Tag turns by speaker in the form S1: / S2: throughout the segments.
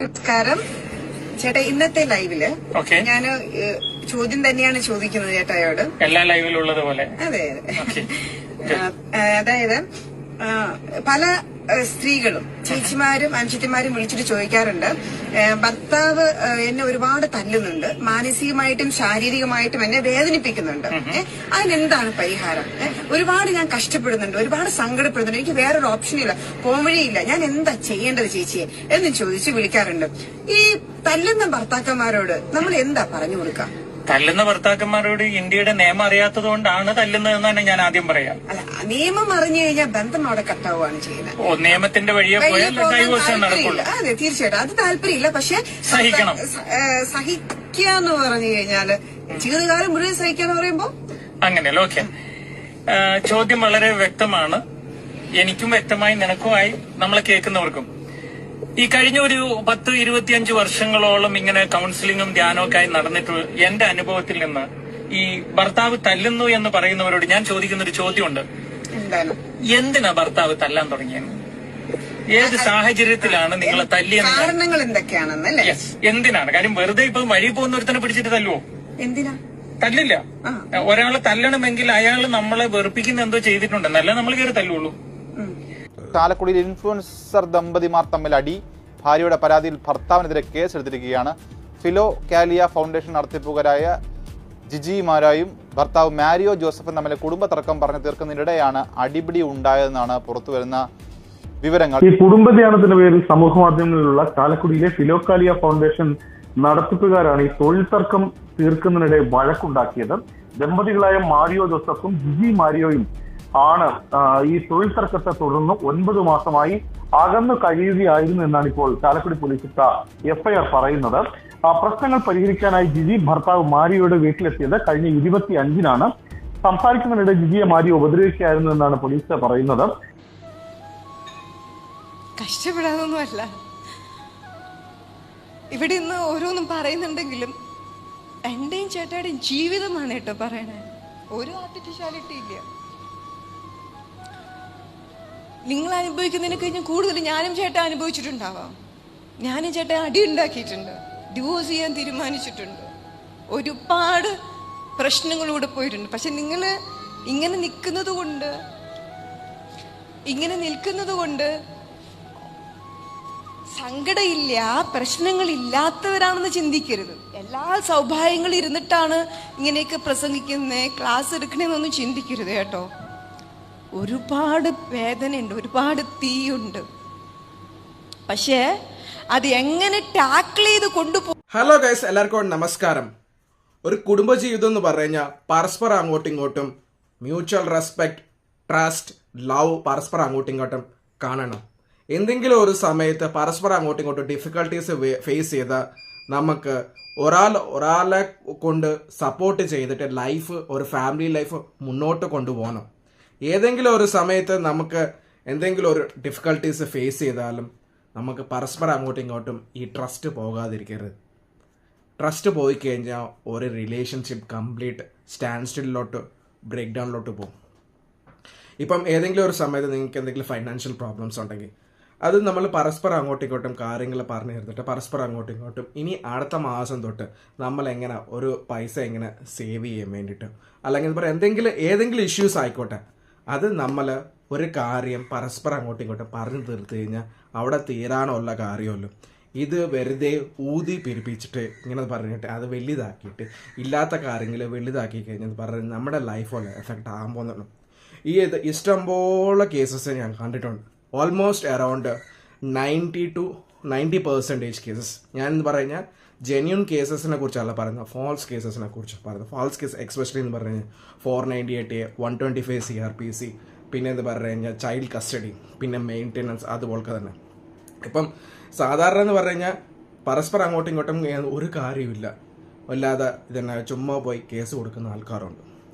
S1: നമസ്കാരം ചേട്ടാ. ഇന്നത്തെ ലൈവില് ഞാൻ ചോദ്യം തന്നെയാണ് ചോദിക്കുന്നത് ചേട്ടായോട്,
S2: എല്ലാ ലൈവിലുള്ളത് പോലെ.
S1: അതെ. അതായത് പല സ്ത്രീകളും ചേച്ചിമാരും അനുഷ്യത്തിമാരും വിളിച്ചിട്ട് ചോദിക്കാറുണ്ട്, ഭർത്താവ് എന്നെ ഒരുപാട് തല്ലുന്നുണ്ട്, മാനസികമായിട്ടും ശാരീരികമായിട്ടും എന്നെ വേദനിപ്പിക്കുന്നുണ്ട്, അതിനെന്താണ് പരിഹാരം? ഒരുപാട് ഞാൻ കഷ്ടപ്പെടുന്നുണ്ട്, ഒരുപാട് സങ്കടപ്പെടുന്നുണ്ട്, എനിക്ക് വേറൊരു ഓപ്ഷനില്ല, പോംവഴിയില്ല, ഞാൻ എന്താ ചെയ്യേണ്ടത് ചേച്ചിയെ എന്ന് ചോദിച്ച് വിളിക്കാറുണ്ട്. ഈ തല്ലുന്ന ഭർത്താക്കന്മാരോട് നമ്മൾ എന്താ പറഞ്ഞു കൊടുക്കാം?
S2: തല്ലുന്ന ഭർത്താക്കന്മാരോട് ഇന്ത്യയുടെ നിയമം അറിയാത്തത് കൊണ്ടാണ് തല്ലുന്നതെന്നാണ് ഞാൻ ആദ്യം പറയാം.
S1: അല്ല, നിയമം അറിഞ്ഞു കഴിഞ്ഞാൽ ബന്ധം അവിടെ കട്ടാവുകയാണ് ചെയ്യുന്നത്.
S2: നിയമത്തിന്റെ വഴിയെ പോയാൽ ഡൈവോഴ്സ് നടക്കുള്ളൂ.
S1: അതെ, തീർച്ചയായിട്ടും അത് താല്പര്യമില്ല. പക്ഷെ
S2: സഹിക്കണം.
S1: സഹിക്കാന്ന് പറഞ്ഞു കഴിഞ്ഞാല് ജീവിതകാലം മുഴുവൻ സഹിക്കാന്ന് പറയുമ്പോ
S2: അങ്ങനെയല്ല. ഓക്കെ, ചോദ്യം വളരെ വ്യക്തമാണ്. എനിക്കും വ്യക്തമായി, നിനക്കുമായി, നമ്മളെ കേൾക്കുന്നവർക്കും. ഈ കഴിഞ്ഞ ഒരു 10-25 വർഷങ്ങളോളം ഇങ്ങനെ കൌൺസിലിങ്ങും ധ്യാനവും ആയി നടന്നിട്ട് എന്റെ അനുഭവത്തിൽ നിന്ന് ഈ ഭർത്താവ് തല്ലുന്നു എന്ന് പറയുന്നവരോട് ഞാൻ ചോദിക്കുന്ന ഒരു ചോദ്യമുണ്ട്. എന്തിനാ ഭർത്താവ് തല്ലാൻ തുടങ്ങിയത്? ഏത് സാഹചര്യത്തിലാണ് നിങ്ങളെ തല്ലിയെന്ന്?
S1: കാരണങ്ങൾ എന്തൊക്കെയാണെന്നല്ലേ?
S2: എന്തിനാണ്? കാര്യം വെറുതെ ഇപ്പൊ വഴി പോകുന്ന ഒരുത്തനെ പിടിച്ചിട്ട് തല്ലുവോ?
S1: എന്തിനാ?
S2: തല്ലില്ല. ഒരാളെ തല്ലണമെങ്കിൽ അയാൾ നമ്മളെ വെറുപ്പിക്കുന്ന എന്തോ ചെയ്തിട്ടുണ്ടെന്നല്ല നമ്മൾ കയറി തല്ലുള്ളൂ.
S3: ചാലക്കുടിയിൽ ഇൻഫ്ലുവൻസർ ദമ്പതിമാർ തമ്മിൽ അടി. ഭാര്യയുടെ പരാതിയിൽ ഭർത്താവിനെതിരെ കേസെടുത്തിരിക്കുകയാണ്. ഫിലോ കാലിയ ഫൗണ്ടേഷൻ നടത്തിപ്പുകാരായ ജിജി മാരായും ഭർത്താവ് മാരിയോ ജോസഫും തമ്മിലെ കുടുംബ തർക്കം പറഞ്ഞു തീർക്കുന്നതിനിടെയാണ് അടിപിടി ഉണ്ടായതെന്നാണ് പുറത്തുവരുന്ന വിവരങ്ങൾ.
S4: ഈ കുടുംബധ്യാനത്തിന്റെ പേരിൽ സമൂഹ മാധ്യമങ്ങളിലുള്ള ചാലക്കുടിയിലെ ഫിലോ കാലിയ ഫൗണ്ടേഷൻ നടത്തിപ്പുകാരാണ് ഈ തൊഴിൽ തർക്കം തീർക്കുന്നതിനിടെ വഴക്കുണ്ടാക്കിയത്. ദമ്പതികളായ മാരിയോ ജോസഫും ജിജി മാരിയോയും ആണ് ഈ തൊഴിൽ തർക്കത്തെ തുടർന്ന് 9 മാസമായി അകന്നു കഴിയുകയായിരുന്നു എന്നാണ് ഇപ്പോൾ ചാലക്കുടി പോലീസ് ഇട്ട എഫ്ഐആർ പറയുന്നത്. പ്രശ്നങ്ങൾ പരിഹരിക്കാനായി ജിജി ഭർത്താവ് മാരിയോയുടെ വീട്ടിലെത്തിയത് കഴിഞ്ഞ 25-നാണ്. സംസാരിക്കുന്നതിനിടെ ജിജിയെ മാരിയോ ഉപദ്രവിക്കുകയായിരുന്നു എന്നാണ് പോലീസ് പറയുന്നത്.
S5: കഷ്ടപ്പെടാതൊന്നുമല്ല, ഇവിടെ ഇന്ന് ഓരോന്നും പറയുന്നുണ്ടെങ്കിലും എന്റെയും ചേട്ടായുടെയും ജീവിതമാണ് കേട്ടോ പറയണേ. ഒരു ആർട്ടിഫിഷ്യാലിറ്റി ഇല്ല. നിങ്ങൾ അനുഭവിക്കുന്നതിനെ കഴിഞ്ഞാൽ കൂടുതൽ ഞാനും ചേട്ടൻ അനുഭവിച്ചിട്ടുണ്ടാവാം. ഞാനും ചേട്ടൻ അടി ഉണ്ടാക്കിയിട്ടുണ്ട്, ഡിവോഴ്സ് ചെയ്യാൻ തീരുമാനിച്ചിട്ടുണ്ട്, ഒരുപാട് പ്രശ്നങ്ങളിലൂടെ പോയിട്ടുണ്ട്. പക്ഷെ നിങ്ങൾ ഇങ്ങനെ നിൽക്കുന്നത് കൊണ്ട് സങ്കടമില്ല, പ്രശ്നങ്ങളില്ലാത്തവരാണെന്ന് ചിന്തിക്കരുത്. എല്ലാ സൗഭാഗ്യങ്ങളും ഇരുന്നിട്ടാണ് ഇങ്ങനെയൊക്കെ പ്രസംഗിക്കുന്നേ, ക്ലാസ് എടുക്കണേന്നൊന്നും ചിന്തിക്കരുത് കേട്ടോ. ഒരുപാട് വേദനയുണ്ട്, ഒരുപാട് തീയുണ്ട്. പക്ഷേ അത് എങ്ങനെ ടാക്കിൾ ചെയ്ത് കൊണ്ടുപോകും?
S6: ഹലോ ഗൈസ്, എല്ലാവർക്കും നമസ്കാരം. ഒരു കുടുംബജീവിതം എന്ന് പറഞ്ഞാൽ പരസ്പരം അങ്ങോട്ടും ഇങ്ങോട്ടും മ്യൂച്വൽ റെസ്പെക്ട്, ട്രസ്റ്റ്, ലവ് പരസ്പരം അങ്ങോട്ടും ഇങ്ങോട്ടും കാണണം. എന്തെങ്കിലും ഒരു സമയത്ത് പരസ്പരം അങ്ങോട്ടും ഇങ്ങോട്ടും ഡിഫിക്കൽട്ടീസ് ഫേസ് ചെയ്ത നമുക്ക് ഒരാളെ കൊണ്ട് സപ്പോർട്ട് ചെയ്തിട്ട് ഒരു ഫാമിലി ലൈഫ് മുന്നോട്ട് കൊണ്ടുപോകണം. ഏതെങ്കിലും ഒരു സമയത്ത് നമുക്ക് എന്തെങ്കിലും ഒരു ഡിഫിക്കൽട്ടീസ് ഫേസ് ചെയ്താലും നമുക്ക് പരസ്പരം അങ്ങോട്ടും ഇങ്ങോട്ടും ഈ ട്രസ്റ്റ് പോകാതിരിക്കരുത്. ട്രസ്റ്റ് പോയി കഴിഞ്ഞാൽ ഒരു റിലേഷൻഷിപ്പ് കംപ്ലീറ്റ് സ്റ്റാൻഡ് സ്റ്റില്ലിലോട്ട്, ബ്രേക്ക് ഡൗണിലോട്ട് പോകും. ഇപ്പം ഏതെങ്കിലും ഒരു സമയത്ത് നിങ്ങൾക്ക് എന്തെങ്കിലും ഫൈനാൻഷ്യൽ പ്രോബ്ലംസ് ഉണ്ടെങ്കിൽ അത് നമ്മൾ പരസ്പരം അങ്ങോട്ടും ഇങ്ങോട്ടും കാര്യങ്ങൾ പറഞ്ഞു തരുന്നിട്ട് പരസ്പരം അങ്ങോട്ടും ഇങ്ങോട്ടും ഇനി അടുത്ത മാസം തൊട്ട് നമ്മളെങ്ങനെ ഒരു പൈസ എങ്ങനെ സേവ് ചെയ്യാൻ വേണ്ടിയിട്ട്, അല്ലെങ്കിൽ പറയാം ഏതെങ്കിലും ഇഷ്യൂസ് ആയിക്കോട്ടെ, അത് നമ്മൾ ഒരു കാര്യം പരസ്പരം അങ്ങോട്ടും ഇങ്ങോട്ടും പറഞ്ഞു തീർത്ത് കഴിഞ്ഞാൽ അവിടെ തീരാനുള്ള കാര്യമല്ലോ. ഇത് വെറുതെ ഊതി പിരിപ്പിച്ചിട്ട് ഇങ്ങനെ പറഞ്ഞിട്ട് അത് വലുതാക്കിയിട്ട് ഇല്ലാത്ത കാര്യങ്ങൾ വലുതാക്കി കഴിഞ്ഞാൽ പറഞ്ഞ് നമ്മുടെ ലൈഫോലെ എഫക്റ്റ് ആകാൻ പോകുന്നു. ഇഷ്ടംപോലെ കേസസ് ഞാൻ കണ്ടിട്ടുണ്ട്. Almost around 90% cases. ഞാൻ പറഞ്ഞാൽ ജെന്യൂൻ കേസസിനെ കുറിച്ചല്ല പറയുന്നത്, ഫാൾസ് കേസസിനെ കുറിച്ച് പറയുന്നത്. ഫാൾസ് കേസ് എക്സ്പെഷ്യലി എന്ന് പറഞ്ഞു കഴിഞ്ഞാൽ 498A, 125 CRPC, പിന്നെ എന്ന് പറഞ്ഞു കഴിഞ്ഞാൽ ചൈൽഡ് കസ്റ്റഡി, പിന്നെ മെയിൻ്റെനൻസ്, അതുപോലൊക്കെ തന്നെ. ഇപ്പം സാധാരണ എന്ന് പറഞ്ഞു കഴിഞ്ഞാൽ പരസ്പരം അങ്ങോട്ടും ഇങ്ങോട്ടും ഒരു കാര്യമില്ല, അല്ലാതെ ഇതന്നെ ചുമ്മാ പോയി കേസ് കൊടുക്കുന്ന ആൾക്കാരുണ്ട്.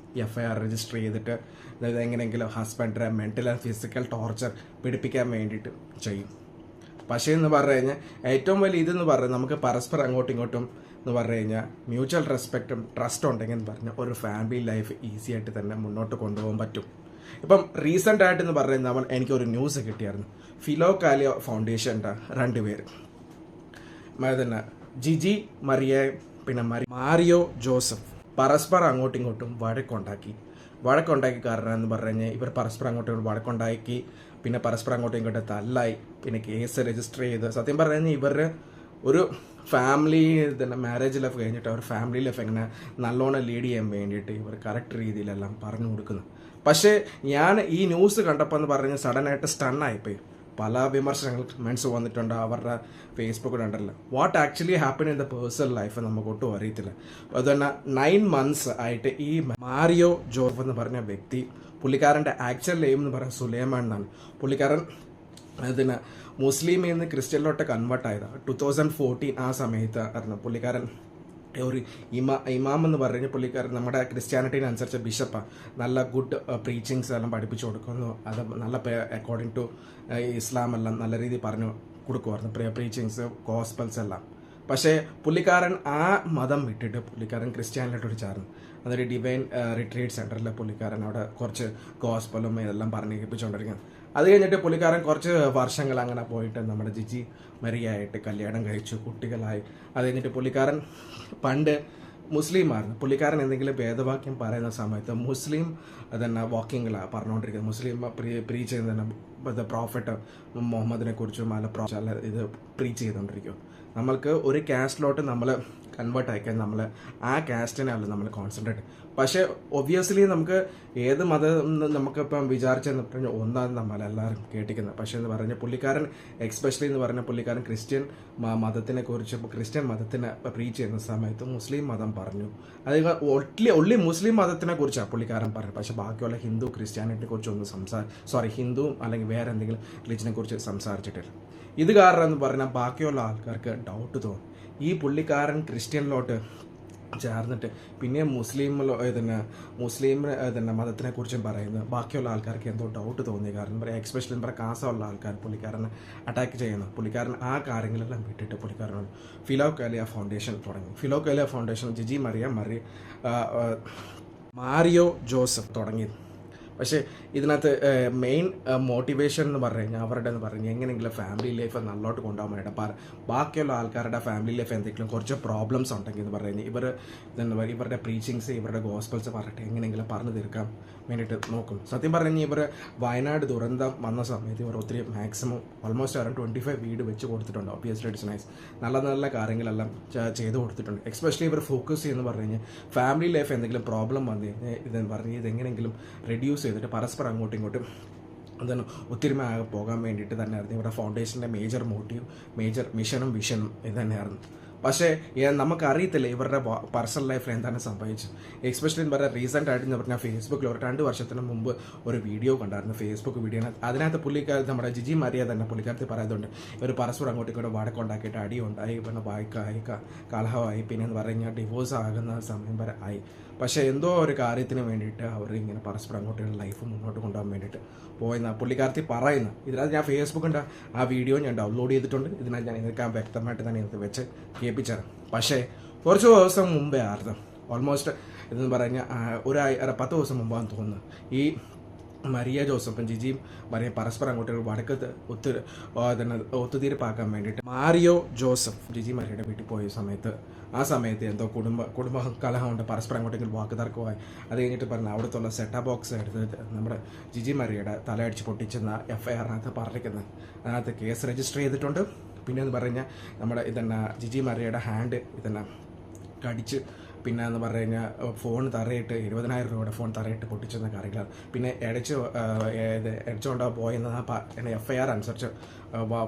S6: FIR രജിസ്റ്റർ ചെയ്തിട്ട് എങ്ങനെയെങ്കിലും ഹസ്ബൻഡിനെ മെൻ്റൽ ആൻഡ് ഫിസിക്കൽ ടോർച്ചർ പിടിപ്പിക്കാൻ വേണ്ടിയിട്ട് ചെയ്യും. പക്ഷേ എന്ന് പറഞ്ഞു കഴിഞ്ഞാൽ ഏറ്റവും വലിയ ഇതെന്ന് പറഞ്ഞാൽ നമുക്ക് പരസ്പരം അങ്ങോട്ടും ഇങ്ങോട്ടും എന്ന് പറഞ്ഞു കഴിഞ്ഞാൽ മ്യൂച്വൽ റെസ്പെക്റ്റും ട്രസ്റ്റ് ഉണ്ടെങ്കിൽ എന്ന് പറഞ്ഞാൽ ഒരു ഫാമിലി ലൈഫ് ഈസി ആയിട്ട് തന്നെ മുന്നോട്ട് കൊണ്ടുപോകാൻ പറ്റും. ഇപ്പം റീസെൻ്റ് ആയിട്ടെന്ന് പറഞ്ഞാൽ എനിക്കൊരു ന്യൂസ് കിട്ടിയായിരുന്നു. ഫിലോ കാലിയ ഫൗണ്ടേഷൻ്റെ 2 പേര് തന്നെ ജിജി മറിയ പിന്നെ മാരിയോ ജോസഫ് പരസ്പരം അങ്ങോട്ടും ഇങ്ങോട്ടും വഴക്കുണ്ടാക്കി കാരണം എന്ന് പറഞ്ഞ് ഇവർ പരസ്പരം അങ്ങോട്ടും ഇങ്ങോട്ടും വഴക്കുണ്ടാക്കി, പിന്നെ പരസ്പരം അങ്ങോട്ടും ഇങ്ങോട്ടും തല്ലായി, പിന്നെ കേസ് രജിസ്റ്റർ ചെയ്ത്. സത്യം പറഞ്ഞാൽ ഇവരുടെ ഒരു ഫാമിലി തന്നെ മാരേജ് ലൈഫ് കഴിഞ്ഞിട്ട് അവർ ഫാമിലി ലൈഫ് എങ്ങനെ നല്ലോണം ലീഡ് ചെയ്യാൻ വേണ്ടിയിട്ട് ഇവർ കറക്റ്റ് രീതിയിലെല്ലാം പറഞ്ഞു കൊടുക്കുന്നു. പക്ഷേ ഞാൻ ഈ ന്യൂസ് കണ്ടപ്പോൾ എന്ന് പറഞ്ഞ് സഡനായിട്ട് സ്റ്റണ്ണായിപ്പോയി. പല വിമർശനങ്ങൾ കമൻസ് വന്നിട്ടുണ്ട് അവരുടെ ഫേസ്ബുക്കിലുണ്ടല്ലോ. What actually happen in the personal life നമുക്ക് ഒട്ടും അറിയത്തില്ല. അതുതന്നെ 9 months ആയിട്ട് ഈ മാരിയോ ജോസഫ് എന്ന് പറഞ്ഞ വ്യക്തി, പുള്ളിക്കാരൻ്റെ ആക്ച്വൽ നെയിം എന്ന് പറയുന്നത് സുലൈമാൻ എന്നാണ്. പുള്ളിക്കാരൻ അതിന് മുസ്ലിമിൽ നിന്ന് ക്രിസ്ത്യനിലോട്ട് കൺവേർട്ട് ആയതാണ് 2014. ആ സമയത്ത് ആയിരുന്നു പുള്ളിക്കാരൻ ഒരു ഇമാം എന്ന് പറഞ്ഞ് പുള്ളിക്കാരൻ നമ്മുടെ ക്രിസ്ത്യാനിറ്റീനെ അനുസരിച്ച് ബിഷപ്പാണ്. നല്ല ഗുഡ് പ്രീച്ചിങ്സ് എല്ലാം പഠിപ്പിച്ചു കൊടുക്കുന്നു. അത് നല്ല അക്കോർഡിംഗ് ടു ഇസ്ലാം എല്ലാം നല്ല രീതിയിൽ പറഞ്ഞു കൊടുക്കുമായിരുന്നു, പ്രീച്ചിങ്സ് ഗോസ്പൽസ് എല്ലാം. പക്ഷേ പുള്ളിക്കാരൻ ആ മതം വിട്ടിട്ട് പുള്ളിക്കാരൻ ക്രിസ്ത്യാനിലോട്ട് ചേർന്നു. അതൊരു ഡിവൈൻ റിട്രീറ്റ് സെൻറ്ററിൽ പുള്ളിക്കാരൻ അവിടെ കുറച്ച് ഗോസ്പലും ഇതെല്ലാം പറഞ്ഞ് കേൾപ്പിച്ചുകൊണ്ടിരിക്കുന്നത്. അത് കഴിഞ്ഞിട്ട് പുള്ളിക്കാരൻ കുറച്ച് വർഷങ്ങൾ അങ്ങനെ പോയിട്ട് നമ്മുടെ ജിജി മരിയായിട്ട് കല്യാണം കഴിച്ചു, കുട്ടികളായി. അത് കഴിഞ്ഞിട്ട് പുള്ളിക്കാരൻ പണ്ട് മുസ്ലിമായിരുന്നു. പുള്ളിക്കാരൻ എന്തെങ്കിലും ഭേദവാക്യം പറയുന്ന സമയത്ത് മുസ്ലിം തന്നെ വാക്കിങ്ങിലാണ് പറഞ്ഞുകൊണ്ടിരിക്കുന്നത്. മുസ്ലിം പ്രീച്ച് ചെയ്യുന്ന പ്രോഫറ്റ് മുഹമ്മദിനെ കുറിച്ചും അല്ല ഇത് പ്രീച്ച് ചെയ്തുകൊണ്ടിരിക്കും. നമ്മൾക്ക് ഒരു കാസ്റ്റിലോട്ട് നമ്മൾ കൺവേർട്ട് ആയിക്കാൻ നമ്മൾ ആ കാസ്റ്റിനെയല്ല നമ്മൾ കോൺസെൻട്രേറ്റ്. പക്ഷേ ഒബ്വിയസ്ലി നമുക്ക് ഏത് മതം നമുക്കിപ്പം വിചാരിച്ചെന്ന് പറഞ്ഞാൽ ഒന്നാണ് നമ്മളെല്ലാവരും കേട്ടിക്കുന്നത്. പക്ഷേ എന്ന് പറഞ്ഞാൽ പുള്ളിക്കാരൻ എക്സ്പെഷ്യലി എന്ന് പറഞ്ഞാൽ പുള്ളിക്കാരൻ ക്രിസ്ത്യൻ മതത്തിനെ കുറിച്ച് ക്രിസ്ത്യൻ മതത്തിനെ പ്രീച്ച് ചെയ്യുന്ന സമയത്ത് മുസ്ലിം മതം പറഞ്ഞു. അത് ഒള്ളി മുസ്ലിം മതത്തിനെ കുറിച്ചാണ് പുള്ളിക്കാരൻ പറഞ്ഞത്. പക്ഷേ ബാക്കിയുള്ള ഹിന്ദു ക്രിസ്ത്യാനിറ്റിനെ കുറിച്ചൊന്നും ഹിന്ദു അല്ലെങ്കിൽ വേറെ എന്തെങ്കിലും റിലീജിയനെ കുറിച്ച് സംസാരിച്ചിട്ടില്ല. ഇത് കാരണം എന്ന് പറഞ്ഞാൽ ബാക്കിയുള്ള ആൾക്കാർക്ക് ഡൗട്ട് തോന്നും. ഈ പുള്ളിക്കാരൻ ക്രിസ്ത്യനിലോട്ട് ചേർന്നിട്ട് പിന്നെ മുസ്ലിം മതത്തിനെ കുറിച്ചും പറയുന്നത് ബാക്കിയുള്ള ആൾക്കാർക്ക് എന്തോ ഡൗട്ട് തോന്നി. കാരണം പറയാം എക്സ്പെഷ്യലി പറയാം കാസമുള്ള ആൾക്കാർ പുള്ളിക്കാരനെ അറ്റാക്ക് ചെയ്യുന്നു. പുള്ളിക്കാരൻ ആ കാര്യങ്ങളെല്ലാം വിട്ടിട്ട് പുള്ളിക്കാരൻ ഫിലോ കാലിയ ഫൗണ്ടേഷൻ തുടങ്ങി. Philokalia Foundation Jiji Mario Joseph തുടങ്ങി. പക്ഷേ ഇതിനകത്ത് മെയിൻ മോട്ടിവേഷൻ എന്ന് പറഞ്ഞു കഴിഞ്ഞാൽ അവരുടെ എന്ന് പറഞ്ഞാൽ എങ്ങനെയെങ്കിലും ഫാമിലി ലൈഫ് നല്ലോട്ട് കൊണ്ടുപോകാൻ വേണ്ടിയിട്ട് ബാക്കിയുള്ള ആൾക്കാരുടെ ഫാമിലി ലൈഫ് എന്തെങ്കിലും കുറച്ച് പ്രോബ്ലംസ് ഉണ്ടെങ്കിൽ എന്ന് പറഞ്ഞു കഴിഞ്ഞാൽ ഇവരുടെ പ്രീച്ചിങ്സ് ഇവരുടെ ഗോസ്പൽസ് പറഞ്ഞിട്ട് എങ്ങനെയെങ്കിലും പറഞ്ഞു തീർക്കാൻ വേണ്ടിയിട്ട് നോക്കും. സത്യം പറഞ്ഞു കഴിഞ്ഞാൽ ഇവർ വയനാട് ദുരന്തം വന്ന സമയത്ത് ഇവർ ഒത്തിരി മാക്സിമം ഓൾമോസ്റ്റ് അറൗണ്ട് 25 വീട് വെച്ച് കൊടുത്തിട്ടുണ്ട്. Obviously it's nice. നല്ല നല്ല കാര്യങ്ങളെല്ലാം ചെയ്ത് കൊടുത്തിട്ടുണ്ട്. എക്സ്പെഷ്യലി ഇവർ ഫോക്കസ് ചെയ്യുമെന്ന് പറഞ്ഞു കഴിഞ്ഞാൽ ഫാമിലി ലൈഫ് എന്തെങ്കിലും പ്രോബ്ലം വന്നു കഴിഞ്ഞാൽ ഇതെന്ന് പറഞ്ഞ് ഇതെങ്ങനെയെങ്കിലും റെഡ്യൂസ് ചെയ്തിട്ട് പരസ്പരം അങ്ങോട്ടും ഇങ്ങോട്ടും എന്താണ് ഒത്തിരിമ പോകാൻ വേണ്ടിയിട്ട് തന്നെയായിരുന്നു ഇവരുടെ ഫൗണ്ടേഷൻ്റെ മേജർ മോട്ടീവ്, മേജർ മിഷനും വിഷനും ഇത് തന്നെയായിരുന്നു. പക്ഷേ നമുക്കറിയത്തില്ല ഇവരുടെ പേഴ്സണൽ ലൈഫിൽ എന്താണ് സംഭവിച്ചത്. എക്സ്പെഷ്യലി എന്ന് പറഞ്ഞാൽ റീസെൻ്റ് ആയിട്ട് എന്ന് പറഞ്ഞാൽ ഫേസ്ബുക്കിൽ ഒരു 2 വർഷത്തിന് മുമ്പ് ഒരു വീഡിയോ കണ്ടായിരുന്നു, ഫേസ്ബുക്ക് വീഡിയോ. അതിനകത്ത് പുള്ളിക്കാരത്ത് നമ്മുടെ ജിജി മരിയ തന്നെ പുള്ളിക്കാരത്തിൽ പറയുന്നുണ്ട് ഇവർ പരസ്പരം അങ്ങോട്ടും ഇങ്ങോട്ട് വടക്കുണ്ടാക്കിയിട്ട് അടിയുണ്ടായി, പിന്നെ വായിക്കായി കലഹമായി, പിന്നെ എന്ന് പറഞ്ഞാൽ ഡിവോഴ്സ് ആകുന്ന സമയം വരെ ആയി. പക്ഷേ എന്തോ ഒരു കാര്യത്തിന് വേണ്ടിയിട്ട് അവർ ഇങ്ങനെ പരസ്പരം അങ്ങോട്ടുള്ള ലൈഫ് മുന്നോട്ട് കൊണ്ടുപോകാൻ വേണ്ടിയിട്ട് പോയെന്ന പുള്ളിക്കാരത്തി പറയുന്നു. ഇതിനകത്ത് ഞാൻ ഫേസ്ബുക്കിൻ്റെ ആ വീഡിയോ ഞാൻ ഡൗൺലോഡ് ചെയ്തിട്ടുണ്ട്. ഇതിനകത്ത് ഞാൻ ഇതൊക്കെ വ്യക്തമായിട്ട് തന്നെ ഇത് വെച്ച് കേൾപ്പിച്ചത്. പക്ഷേ കുറച്ച് ദിവസം മുമ്പേ ആയിരുന്നു, ഓൾമോസ്റ്റ് ഇതെന്ന് പറഞ്ഞാൽ ഒരു 10 ദിവസം മുമ്പാന്ന് തോന്നുന്നു, ഈ മരിയ ജോസഫും ജിജിയും മരിയ പരസ്പരം അങ്ങോട്ട് വടക്കത്ത് ഒത്തുതീർപ്പാക്കാൻ വേണ്ടിയിട്ട് മാരിയോ ജോസഫ് ജിജി മരിയയുടെ വീട്ടിൽ പോയ സമയത്ത് ആ സമയത്ത് എന്തോ കുടുംബ കലഹമുണ്ട്, പരസ്പരം അങ്ങോട്ടെങ്കിലും വാക്കുതർക്കമായി. അത് കഴിഞ്ഞിട്ട് പറഞ്ഞാൽ അവിടുത്തെ സെറ്റപ്പ് ബോക്സ് എടുത്ത് നമ്മുടെ ജിജി മരിയയുടെ തലയടിച്ച് പൊട്ടിച്ചെന്ന FIR-നകത്ത് പറഞ്ഞിരിക്കുന്നത്. അതിനകത്ത് കേസ് രജിസ്റ്റർ ചെയ്തിട്ടുണ്ട്. പിന്നെ എന്ന് പറഞ്ഞാൽ നമ്മുടെ ഇതെന്നാ ജിജി മരിയയുടെ ഹാൻഡ് ഇതെന്നാ കടിച്ച്, പിന്നെ എന്ന് പറഞ്ഞു കഴിഞ്ഞാൽ ഫോൺ തറയിട്ട് 20,000 രൂപയുടെ ഫോൺ തറയിട്ട് പൊട്ടിച്ചെന്ന കാര്യങ്ങൾ, പിന്നെ അടിച്ചുകൊണ്ട് പോയെന്ന് FIR അനുസരിച്ച്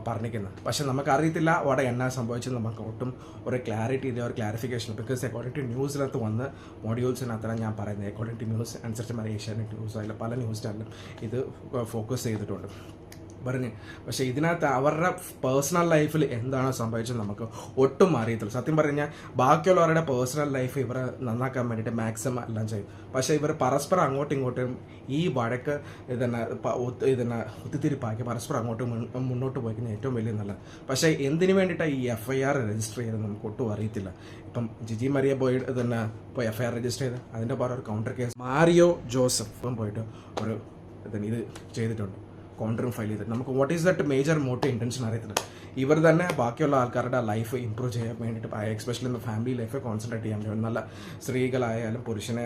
S6: പറഞ്ഞിരിക്കുന്നത്. പക്ഷെ നമുക്കറിയത്തില്ല അവിടെ എന്നാ സംഭവിച്ചത്. നമുക്ക് ഒട്ടും ഒരു ക്ലാരിറ്റി ഇല്ല, ഒരു ക്ലാരിഫിക്കേഷൻ. ബിക്കോസ് അക്കോർഡിംഗ് ടു ന്യൂസിനകത്ത് വന്ന് മോഡ്യൂൾസിനകത്താണ് ഞാൻ പറയുന്നത്. അക്കോർഡിംഗ് ടു ന്യൂസ് അനുസരിച്ച് ഏഷ്യാനെറ്റ് ന്യൂസ് അതിൽ പല ന്യൂസ് ചാനലും ഇത് ഫോക്കസ് ചെയ്തിട്ടുണ്ട് പറഞ്ഞ്. പക്ഷേ ഇതിനകത്ത് അവരുടെ പേഴ്സണൽ ലൈഫിൽ എന്താണ് സംഭവിച്ചത് നമുക്ക് ഒട്ടും അറിയത്തില്ല. സത്യം പറഞ്ഞാൽ ബാക്കിയുള്ളവരുടെ പേഴ്സണൽ ലൈഫ് ഇവർ നന്നാക്കാൻ വേണ്ടിയിട്ട് മാക്സിമം എല്ലാം ചെയ്യും. പക്ഷേ ഇവർ പരസ്പരം അങ്ങോട്ടും ഇങ്ങോട്ടും ഈ വഴക്ക് ഇതിനെ ഒത്തുതിരിപ്പാക്കി പരസ്പരം അങ്ങോട്ടും മുന്നോട്ട് പോയി കഴിഞ്ഞാൽ ഏറ്റവും വലിയ നല്ലത്. പക്ഷേ എന്തിനു വേണ്ടിയിട്ടാണ് ഈ FIR രജിസ്റ്റർ ചെയ്തത് നമുക്ക് ഒട്ടും അറിയത്തില്ല. ഇപ്പം ജിജി മരിയ പോയി തന്നെ ഇപ്പോൾ FIR രജിസ്റ്റർ ചെയ്ത് അതിൻ്റെ പകരം ഒരു കൗണ്ടർ കേസ് മാരിയോ ജോസഫും പോയിട്ട് ഇത് ചെയ്തിട്ടുണ്ട്, കൗണ്ടറും ഫയൽ ചെയ്തിട്ട്. നമുക്ക് what is that major motive intention അറിയത്തില്ല. ഇവർ തന്നെ ബാക്കിയുള്ള ആൾക്കാരുടെ ലൈഫ് ഇമ്പ്രൂവ് ചെയ്യാൻ വേണ്ടിയിട്ട്, എക്സ്പെഷ്യലി ഫാമിലി ലൈഫ് കോൺസെൻട്രേറ്റ് ചെയ്യാൻ വേണ്ടി നല്ല സ്ത്രീകളായാലും പുരുഷനെ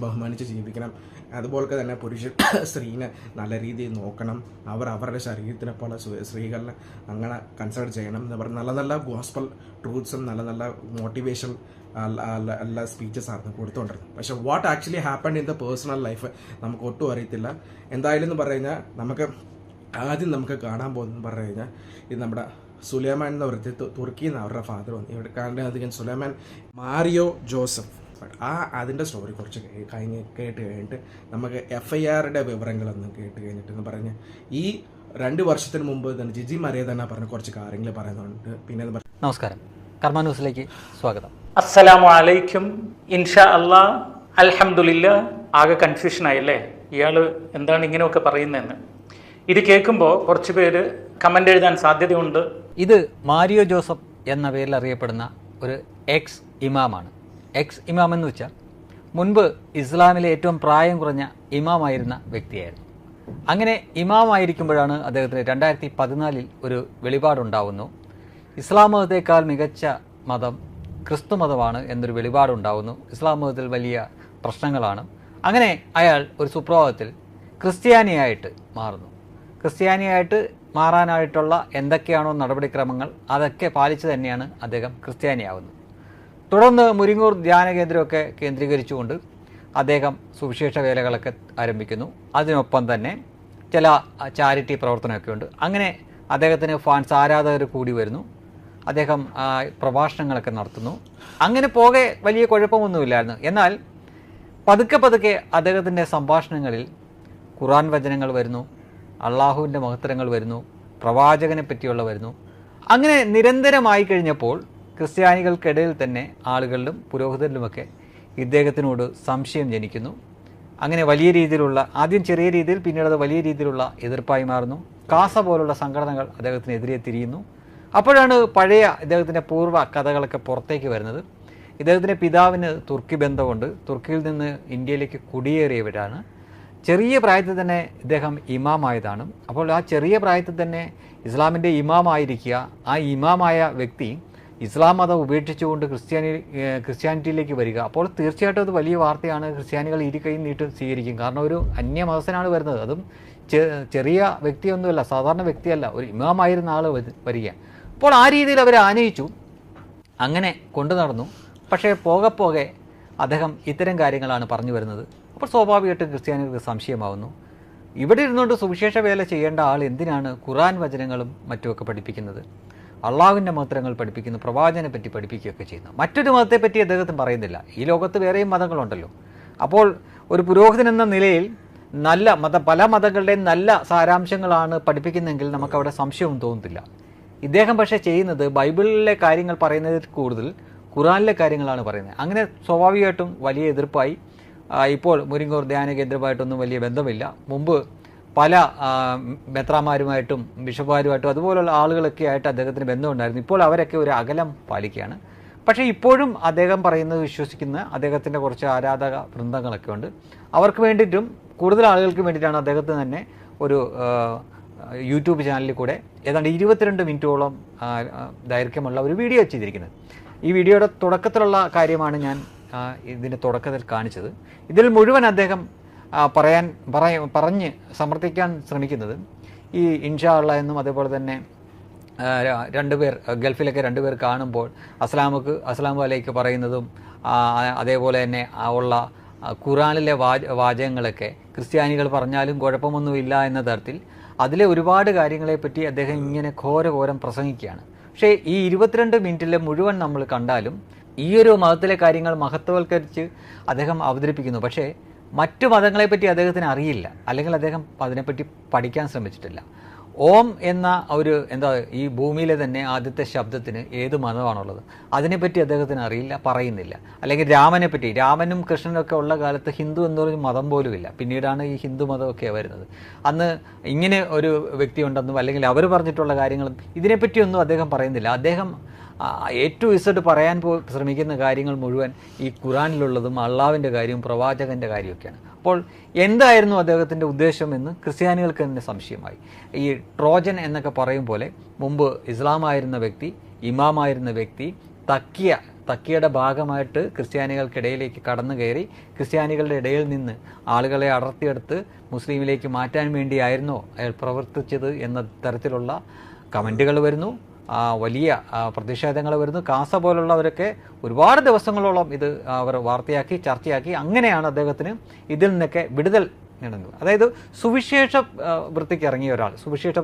S6: ബഹുമാനിച്ച് ജീവിക്കണം. അതുപോലെ തന്നെ പുരുഷൻ സ്ത്രീനെ നല്ല രീതിയിൽ നോക്കണം. അവരുടെ ശരീരത്തിനെ പോലെ സ്ത്രീകളെ അങ്ങനെ കൺസിഡർ ചെയ്യണം എന്ന് പറഞ്ഞ് നല്ല നല്ല ഗോസ്പൽ ട്രൂത്ത്സും നല്ല നല്ല മോട്ടിവേഷൻ എല്ലാ സ്പീച്ചസ് ആയിരുന്നു കൊടുത്തുകൊണ്ടിരുന്നത്. പക്ഷെ what actually happen in the personal life നമുക്ക് ഒട്ടും അറിയത്തില്ല. എന്തായാലും എന്ന് പറഞ്ഞു കഴിഞ്ഞാൽ നമുക്ക് കാണാൻ പോകുന്നതെന്ന് പറഞ്ഞു കഴിഞ്ഞാൽ ഇത് നമ്മുടെ സുലൈമാൻ എന്ന് പറഞ്ഞിട്ട് തുർക്കിയിൽ നിന്ന് അവരുടെ ഫാദർ വന്നു ഇവിടെ കാണാൻ. സുലൈമാൻ മാരിയോ ജോസഫ് അതിൻ്റെ സ്റ്റോറി കുറച്ച് കേട്ട് കഴിഞ്ഞിട്ട് നമുക്ക് FIRയുടെ വിവരങ്ങളൊന്നും കേട്ട് കഴിഞ്ഞിട്ടെന്ന് പറഞ്ഞ് ഈ 2 വർഷത്തിന് മുമ്പ് തന്നെ ജിജി മരിയ തന്നെ പറഞ്ഞ കുറച്ച് കാര്യങ്ങൾ പറയുന്നുണ്ട്. പിന്നെ
S7: നമസ്കാരം, കർമ്മ ന്യൂസിലേക്ക് സ്വാഗതം.
S2: അസ്സലാമു അലൈക്കും. ഇൻഷാ അല്ലാ, അൽഹംദുലില്ലാ. ആകെ കൺഫ്യൂഷൻ ആയല്ലേ, ഇയാൾ എന്താണ് ഇങ്ങനെയൊക്കെ പറയുന്നതെന്ന്. ഇത് കേൾക്കുമ്പോൾ കുറച്ച് പേര് കമൻ്റ് എഴുതാൻ സാധ്യതയുണ്ട്.
S7: ഇത് മാരിയോ ജോസഫ് എന്ന പേരിൽ അറിയപ്പെടുന്ന ഒരു എക്സ് ഇമാമാണ്. എക്സ് ഇമാം എന്ന് വെച്ചാൽ മുൻപ് ഇസ്ലാമിലെ ഏറ്റവും പ്രായം കുറഞ്ഞ ഇമാമായിരുന്ന വ്യക്തിയായിരുന്നു. അങ്ങനെ ഇമാമായിരിക്കുമ്പോഴാണ് അദ്ദേഹത്തിന് 2014 ഒരു വെളിപാടുണ്ടാവുന്നു. ഇസ്ലാം മതത്തേക്കാൾ മികച്ച മതം ക്രിസ്തു മതമാണ് എന്നൊരു വെളിപാടുണ്ടാവുന്നു. ഇസ്ലാം മതത്തിൽ വലിയ പ്രശ്നങ്ങളാണ്. അങ്ങനെ അയാൾ ഒരു സുപ്രഭാതത്തിൽ ക്രിസ്ത്യാനിയായിട്ട് മാറുന്നു. ക്രിസ്ത്യാനിയായിട്ട് മാറാനായിട്ടുള്ള എന്തൊക്കെയാണോ നടപടിക്രമങ്ങൾ അതൊക്കെ പാലിച്ച് തന്നെയാണ് അദ്ദേഹം ക്രിസ്ത്യാനിയാവുന്നത്. തുടർന്ന് മുരിങ്ങൂർ ധ്യാന കേന്ദ്രമൊക്കെ കേന്ദ്രീകരിച്ചുകൊണ്ട് അദ്ദേഹം സുവിശേഷ വേലകളൊക്കെ ആരംഭിക്കുന്നു. അതിനൊപ്പം തന്നെ ചില ചാരിറ്റി പ്രവർത്തനമൊക്കെ ഉണ്ട്. അങ്ങനെ അദ്ദേഹത്തിന് ഫാൻസ് ആരാധകർ കൂടി വരുന്നു. അദ്ദേഹം പ്രഭാഷണങ്ങളൊക്കെ നടത്തുന്നു. അങ്ങനെ പോകെ വലിയ കുഴപ്പമൊന്നുമില്ലായിരുന്നു. എന്നാൽ പതുക്കെ അദ്ദേഹത്തിൻ്റെ സംഭാഷണങ്ങളിൽ ഖുർആൻ വചനങ്ങൾ വരുന്നു, അള്ളാഹുവിൻ്റെ മഹത്തരങ്ങൾ വരുന്നു, പ്രവാചകനെ പറ്റിയുള്ള വരുന്നു. അങ്ങനെ നിരന്തരമായി കഴിഞ്ഞപ്പോൾ ക്രിസ്ത്യാനികൾക്കിടയിൽ തന്നെ ആളുകളിലും പുരോഹിതരിലുമൊക്കെ ഇദ്ദേഹത്തിനോട് സംശയം ജനിക്കുന്നു. അങ്ങനെ വലിയ രീതിയിലുള്ള, ആദ്യം ചെറിയ രീതിയിൽ, പിന്നീട് അത് വലിയ രീതിയിലുള്ള എതിർപ്പായി മാറുന്നു. കാസ പോലുള്ള സംഘടനകൾ അദ്ദേഹത്തിനെതിരെ തിരിയുന്നു. അപ്പോഴാണ് പഴയ ഇദ്ദേഹത്തിൻ്റെ പൂർവ്വ കഥകളൊക്കെ പുറത്തേക്ക് വരുന്നത്. ഇദ്ദേഹത്തിൻ്റെ പിതാവിന് തുർക്കി ബന്ധമുണ്ട്. തുർക്കിയിൽ നിന്ന് ഇന്ത്യയിലേക്ക് കുടിയേറിയവരാണ്. ചെറിയ പ്രായത്തിൽ തന്നെ ഇദ്ദേഹം ഇമാമായതാണ്. അപ്പോൾ ആ ചെറിയ പ്രായത്തിൽ തന്നെ ഇസ്ലാമിൻ്റെ ഇമാമായിരിക്കുക, ആ ഇമാമായ വ്യക്തി ഇസ്ലാം മതം ഉപേക്ഷിച്ചുകൊണ്ട് ക്രിസ്ത്യാനിറ്റിയിലേക്ക് വരിക. അപ്പോൾ തീർച്ചയായിട്ടും അത് വലിയ വാർത്തയാണ്. ക്രിസ്ത്യാനികൾ ഇരുകൈ നീട്ടി സ്വീകരിക്കും. കാരണം ഒരു അന്യമതസ്ഥനാണ് വരുന്നത്. അതും ചെറിയ വ്യക്തിയൊന്നുമല്ല, സാധാരണ വ്യക്തിയല്ല, ഒരു ഇമാമായിരുന്ന ആൾ വരിക. അപ്പോൾ ആ രീതിയിൽ അവരെ ആനയിച്ചു, അങ്ങനെ കൊണ്ടു നടന്നു. പക്ഷേ പോകെ അദ്ദേഹം ഇത്തരം കാര്യങ്ങളാണ് പറഞ്ഞു വരുന്നത്. അപ്പോൾ സ്വാഭാവികമായിട്ടും ക്രിസ്ത്യാനികൾക്ക് സംശയമാവുന്നു. ഇവിടെ ഇരുന്നുകൊണ്ട് സുവിശേഷ വേല ചെയ്യേണ്ട ആൾ എന്തിനാണ് ഖുർആൻ വചനങ്ങളും മറ്റുമൊക്കെ പഠിപ്പിക്കുന്നത്, അള്ളാഹുവിൻ്റെ മന്ത്രങ്ങൾ പഠിപ്പിക്കുന്നു, പ്രവാചകനെ പറ്റി പഠിപ്പിക്കുകയൊക്കെ ചെയ്യുന്നു. മറ്റൊരു മതത്തെപ്പറ്റി അദ്ദേഹത്തിന് പറയുന്നില്ല. ഈ ലോകത്ത് വേറെയും മതങ്ങളുണ്ടല്ലോ. അപ്പോൾ ഒരു പുരോഹിതൻ എന്ന നിലയിൽ പല മതങ്ങളുടെയും നല്ല സാരാംശങ്ങളാണ് പഠിപ്പിക്കുന്നതെങ്കിൽ നമുക്കവിടെ സംശയവും തോന്നുന്നില്ല. ഇദ്ദേഹം പക്ഷേ ചെയ്യുന്നത് ബൈബിളിലെ കാര്യങ്ങൾ പറയുന്നതിൽ കൂടുതൽ ഖുർആനിലെ കാര്യങ്ങളാണ് പറയുന്നത്. അങ്ങനെ സ്വാഭാവികമായിട്ടും വലിയ എതിർപ്പായി. ഇപ്പോൾ മുരിങ്ങൂർ ധ്യാന കേന്ദ്രമായിട്ടൊന്നും വലിയ ബന്ധമില്ല. മുമ്പ് പല മെത്രാമാരുമായിട്ടും ബിഷപ്പുമാരുമായിട്ടും അതുപോലുള്ള ആളുകളൊക്കെ ആയിട്ട് അദ്ദേഹത്തിന് ബന്ധമുണ്ടായിരുന്നു. ഇപ്പോൾ അവരൊക്കെ ഒരു അകലം പാലിക്കുകയാണ്. പക്ഷേ ഇപ്പോഴും അദ്ദേഹം പറയുന്നത് വിശ്വസിക്കുന്ന അദ്ദേഹത്തിൻ്റെ കുറച്ച് ആരാധക വൃന്ദങ്ങളൊക്കെ ഉണ്ട്. അവർക്ക് വേണ്ടിയിട്ടും കൂടുതൽ ആളുകൾക്ക് വേണ്ടിയിട്ടാണ് അദ്ദേഹത്തിന് തന്നെ ഒരു യൂട്യൂബ് ചാനലിൽ കൂടെ ഏതാണ്ട് 22 മിനിറ്റോളം ദൈർഘ്യമുള്ള ഒരു വീഡിയോ ചെയ്തിരിക്കുന്നത്. ഈ വീഡിയോയുടെ തുടക്കത്തിലുള്ള കാര്യമാണ് ഞാൻ ഇതിൻ്റെ തുടക്കത്തിൽ കാണിച്ചത്. ഇതിൽ മുഴുവൻ അദ്ദേഹം പറഞ്ഞ് സമർത്ഥിക്കാൻ ശ്രമിക്കുന്നത് ഈ ഇൻഷാ അല്ലാഹ് എന്നും അതേപോലെ തന്നെ 2 പേർ ഗൾഫിലൊക്കെ 2 പേർ കാണുമ്പോൾ അസ്സലാമു അലൈക്കും പറയുന്നതും അതേപോലെ തന്നെ ഉള്ള ഖുർആനിലെ വാചകങ്ങളൊക്കെ ക്രിസ്ത്യാനികൾ പറഞ്ഞാലും കുഴപ്പമൊന്നുമില്ല എന്ന തരത്തിൽ അതിലെ ഒരുപാട് കാര്യങ്ങളെപ്പറ്റി അദ്ദേഹം ഇങ്ങനെ ഘോരം പ്രസംഗിക്കുകയാണ്. പക്ഷേ ഈ 22 മിനിറ്റിലെ മുഴുവൻ നമ്മൾ കണ്ടാലും ഈ ഒരു മതത്തിലെ കാര്യങ്ങൾ മഹത്വവൽക്കരിച്ച് അദ്ദേഹം അവതരിപ്പിക്കുന്നു. പക്ഷേ മറ്റു മതങ്ങളെപ്പറ്റി അദ്ദേഹത്തിന് അറിയില്ല, അല്ലെങ്കിൽ അദ്ദേഹം അതിനെപ്പറ്റി പഠിക്കാൻ ശ്രമിച്ചിട്ടില്ല. ഓം എന്ന ഒരു ഈ ഭൂമിയിലെ തന്നെ ആദ്യത്തെ ശബ്ദത്തിന് ഏത് മതമാണുള്ളത് അതിനെപ്പറ്റി അദ്ദേഹത്തിന് അറിയില്ല, പറയുന്നില്ല. അല്ലെങ്കിൽ രാമനും കൃഷ്ണനൊക്കെ ഉള്ള കാലത്ത് ഹിന്ദു എന്നൊരു മതം പോലുമില്ല. പിന്നീടാണ് ഈ ഹിന്ദു മതമൊക്കെ വരുന്നത്. അന്ന് ഇങ്ങനെ ഒരു വ്യക്തി ഉണ്ടെന്നും അല്ലെങ്കിൽ അവർ പറഞ്ഞിട്ടുള്ള കാര്യങ്ങളും ഇതിനെപ്പറ്റിയൊന്നും അദ്ദേഹം പറയുന്നില്ല. അദ്ദേഹം A to Z പറയാൻ ശ്രമിക്കുന്ന കാര്യങ്ങൾ മുഴുവൻ ഈ ഖുറാനിലുള്ളതും അള്ളാഹുവിൻ്റെ കാര്യവും പ്രവാചകൻ്റെ കാര്യമൊക്കെയാണ്. അപ്പോൾ എന്തായിരുന്നു അദ്ദേഹത്തിൻ്റെ ഉദ്ദേശം എന്ന് ക്രിസ്ത്യാനികൾക്ക് തന്നെ സംശയമായി. ഈ ട്രോജൻ എന്നൊക്കെ പറയും പോലെ മുമ്പ് ഇസ്ലാമായിരുന്ന വ്യക്തി, ഇമാമായിരുന്ന വ്യക്തി തക്കിയുടെ ഭാഗമായിട്ട് ക്രിസ്ത്യാനികൾക്കിടയിലേക്ക് കടന്നു കയറി ക്രിസ്ത്യാനികളുടെ ഇടയിൽ നിന്ന് ആളുകളെ അടർത്തിയെടുത്ത് മുസ്ലിമിലേക്ക് മാറ്റാൻ വേണ്ടിയായിരുന്നോ അയാൾ പ്രവർത്തിച്ചത് എന്ന തരത്തിലുള്ള കമൻറ്റുകൾ വരുന്നു, വലിയ പ്രതിഷേധങ്ങൾ വരുന്നു. കാസ പോലുള്ളവരൊക്കെ ഒരുപാട് ദിവസങ്ങളോളം ഇത് അവർ വാർത്തയാക്കി ചർച്ചയാക്കി. അങ്ങനെയാണ് അദ്ദേഹത്തിന് ഇതിൽ നിന്നൊക്കെ വിടുതൽ നേടുന്നത്. അതായത് സുവിശേഷ വൃത്തിക്ക് ഇറങ്ങിയ ഒരാൾ, സുവിശേഷ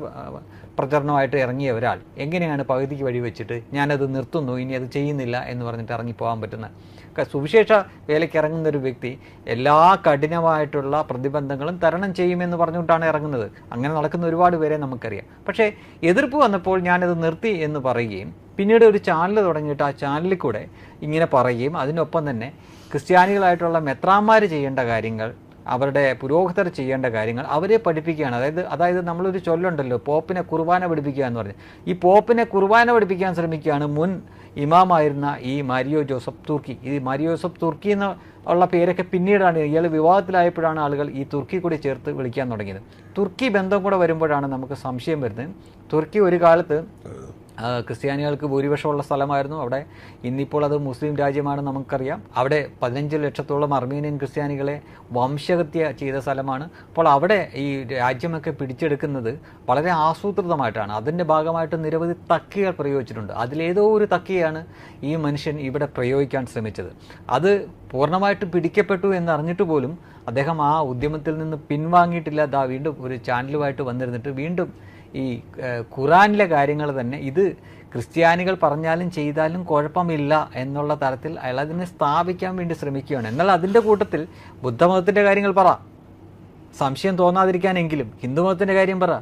S7: പ്രചരണമായിട്ട് ഇറങ്ങിയ ഒരാൾ എങ്ങനെയാണ് പകുതിക്ക് വഴി വെച്ചിട്ട് ഞാനത് നിർത്തുന്നു, ഇനി അത് ചെയ്യുന്നില്ല എന്ന് പറഞ്ഞിട്ട് ഇറങ്ങിപ്പോകാൻ പറ്റുന്ന? സുവിശേഷ വേലയ്ക്ക് ഇറങ്ങുന്ന ഒരു വ്യക്തി എല്ലാ കഠിനമായിട്ടുള്ള പ്രതിബന്ധങ്ങളും തരണം ചെയ്യുമെന്ന് പറഞ്ഞുകൊണ്ടാണ് ഇറങ്ങുന്നത്. അങ്ങനെ നടക്കുന്ന ഒരുപാട് പേരെ നമുക്കറിയാം. പക്ഷേ എതിർപ്പ് വന്നപ്പോൾ ഞാനത് നിർത്തി എന്ന് പറയുകയും പിന്നീട് ഒരു ചാനൽ തുടങ്ങിയിട്ട് ആ ചാനലിൽ കൂടെ ഇങ്ങനെ പറയുകയും അതിനൊപ്പം തന്നെ ക്രിസ്ത്യാനികളായിട്ടുള്ള മെത്രാന്മാർ ചെയ്യേണ്ട കാര്യങ്ങൾ, അവരുടെ പുരോഹിതർ ചെയ്യേണ്ട കാര്യങ്ങൾ അവരെ പഠിപ്പിക്കുകയാണ്. അതായത് നമ്മളൊരു ചൊല്ലുണ്ടല്ലോ, പോപ്പിനെ കുർബാന പഠിപ്പിക്കുക എന്ന് പറഞ്ഞ്, ഈ പോപ്പിനെ കുർബാന പഠിപ്പിക്കാൻ ശ്രമിക്കുകയാണ് മുൻ ഇമാമായിരുന്ന ഈ മാരിയോ ജോസഫ് തുർക്കി. ഈ മാരിയോ ജോസഫ് തുർക്കി എന്ന് ഉള്ള പേരൊക്കെ പിന്നീടാണ്, ഇയാൾ വിവാദത്തിലായപ്പോഴാണ് ആളുകൾ ഈ തുർക്കി കൂടി ചേർത്ത് വിളിക്കാൻ തുടങ്ങിയത്. തുർക്കി ബന്ധം കൂടെ വരുമ്പോഴാണ് നമുക്ക് സംശയം വരുന്നത്. തുർക്കി ഒരു കാലത്ത് ക്രിസ്ത്യാനികൾക്ക് ഭൂരിപക്ഷമുള്ള സ്ഥലമായിരുന്നു. അവിടെ ഇന്നിപ്പോൾ അത് മുസ്ലിം രാജ്യമാണ് നമുക്കറിയാം. അവിടെ 15 ലക്ഷത്തോളം അർമീനിയൻ ക്രിസ്ത്യാനികളെ വംശഹത്യ ചെയ്ത സ്ഥലമാണ്. അപ്പോൾ അവിടെ ഈ രാജ്യമൊക്കെ പിടിച്ചെടുക്കുന്നത് വളരെ ആസൂത്രിതമായിട്ടാണ്. അതിൻ്റെ ഭാഗമായിട്ട് നിരവധി തക്കികൾ പ്രയോഗിച്ചിട്ടുണ്ട്. അതിലേതോ ഒരു തക്കിയാണ് ഈ മനുഷ്യൻ ഇവിടെ പ്രയോഗിക്കാൻ ശ്രമിച്ചത്. അത് പൂർണ്ണമായിട്ട് പിടിക്കപ്പെട്ടു എന്നറിഞ്ഞിട്ട് പോലും അദ്ദേഹം ആ ഉദ്യമത്തിൽ നിന്ന് പിൻവാങ്ങിയിട്ടില്ല. വീണ്ടും ഒരു ചാനലുമായിട്ട് വന്നിരുന്നിട്ട് വീണ്ടും ഈ ഖുറാനിലെ കാര്യങ്ങൾ തന്നെ ഇത് ക്രിസ്ത്യാനികൾ പറഞ്ഞാലും ചെയ്താലും കുഴപ്പമില്ല എന്നുള്ള തരത്തിൽ അയാൾ അതിനെ സ്ഥാപിക്കാൻ വേണ്ടി ശ്രമിക്കുകയാണ്. എന്നാൽ അതിൻ്റെ കൂട്ടത്തിൽ ബുദ്ധമതത്തിൻ്റെ കാര്യങ്ങൾ പറ, സംശയം തോന്നാതിരിക്കാനെങ്കിലും ഹിന്ദുമതത്തിൻ്റെ കാര്യം പറ,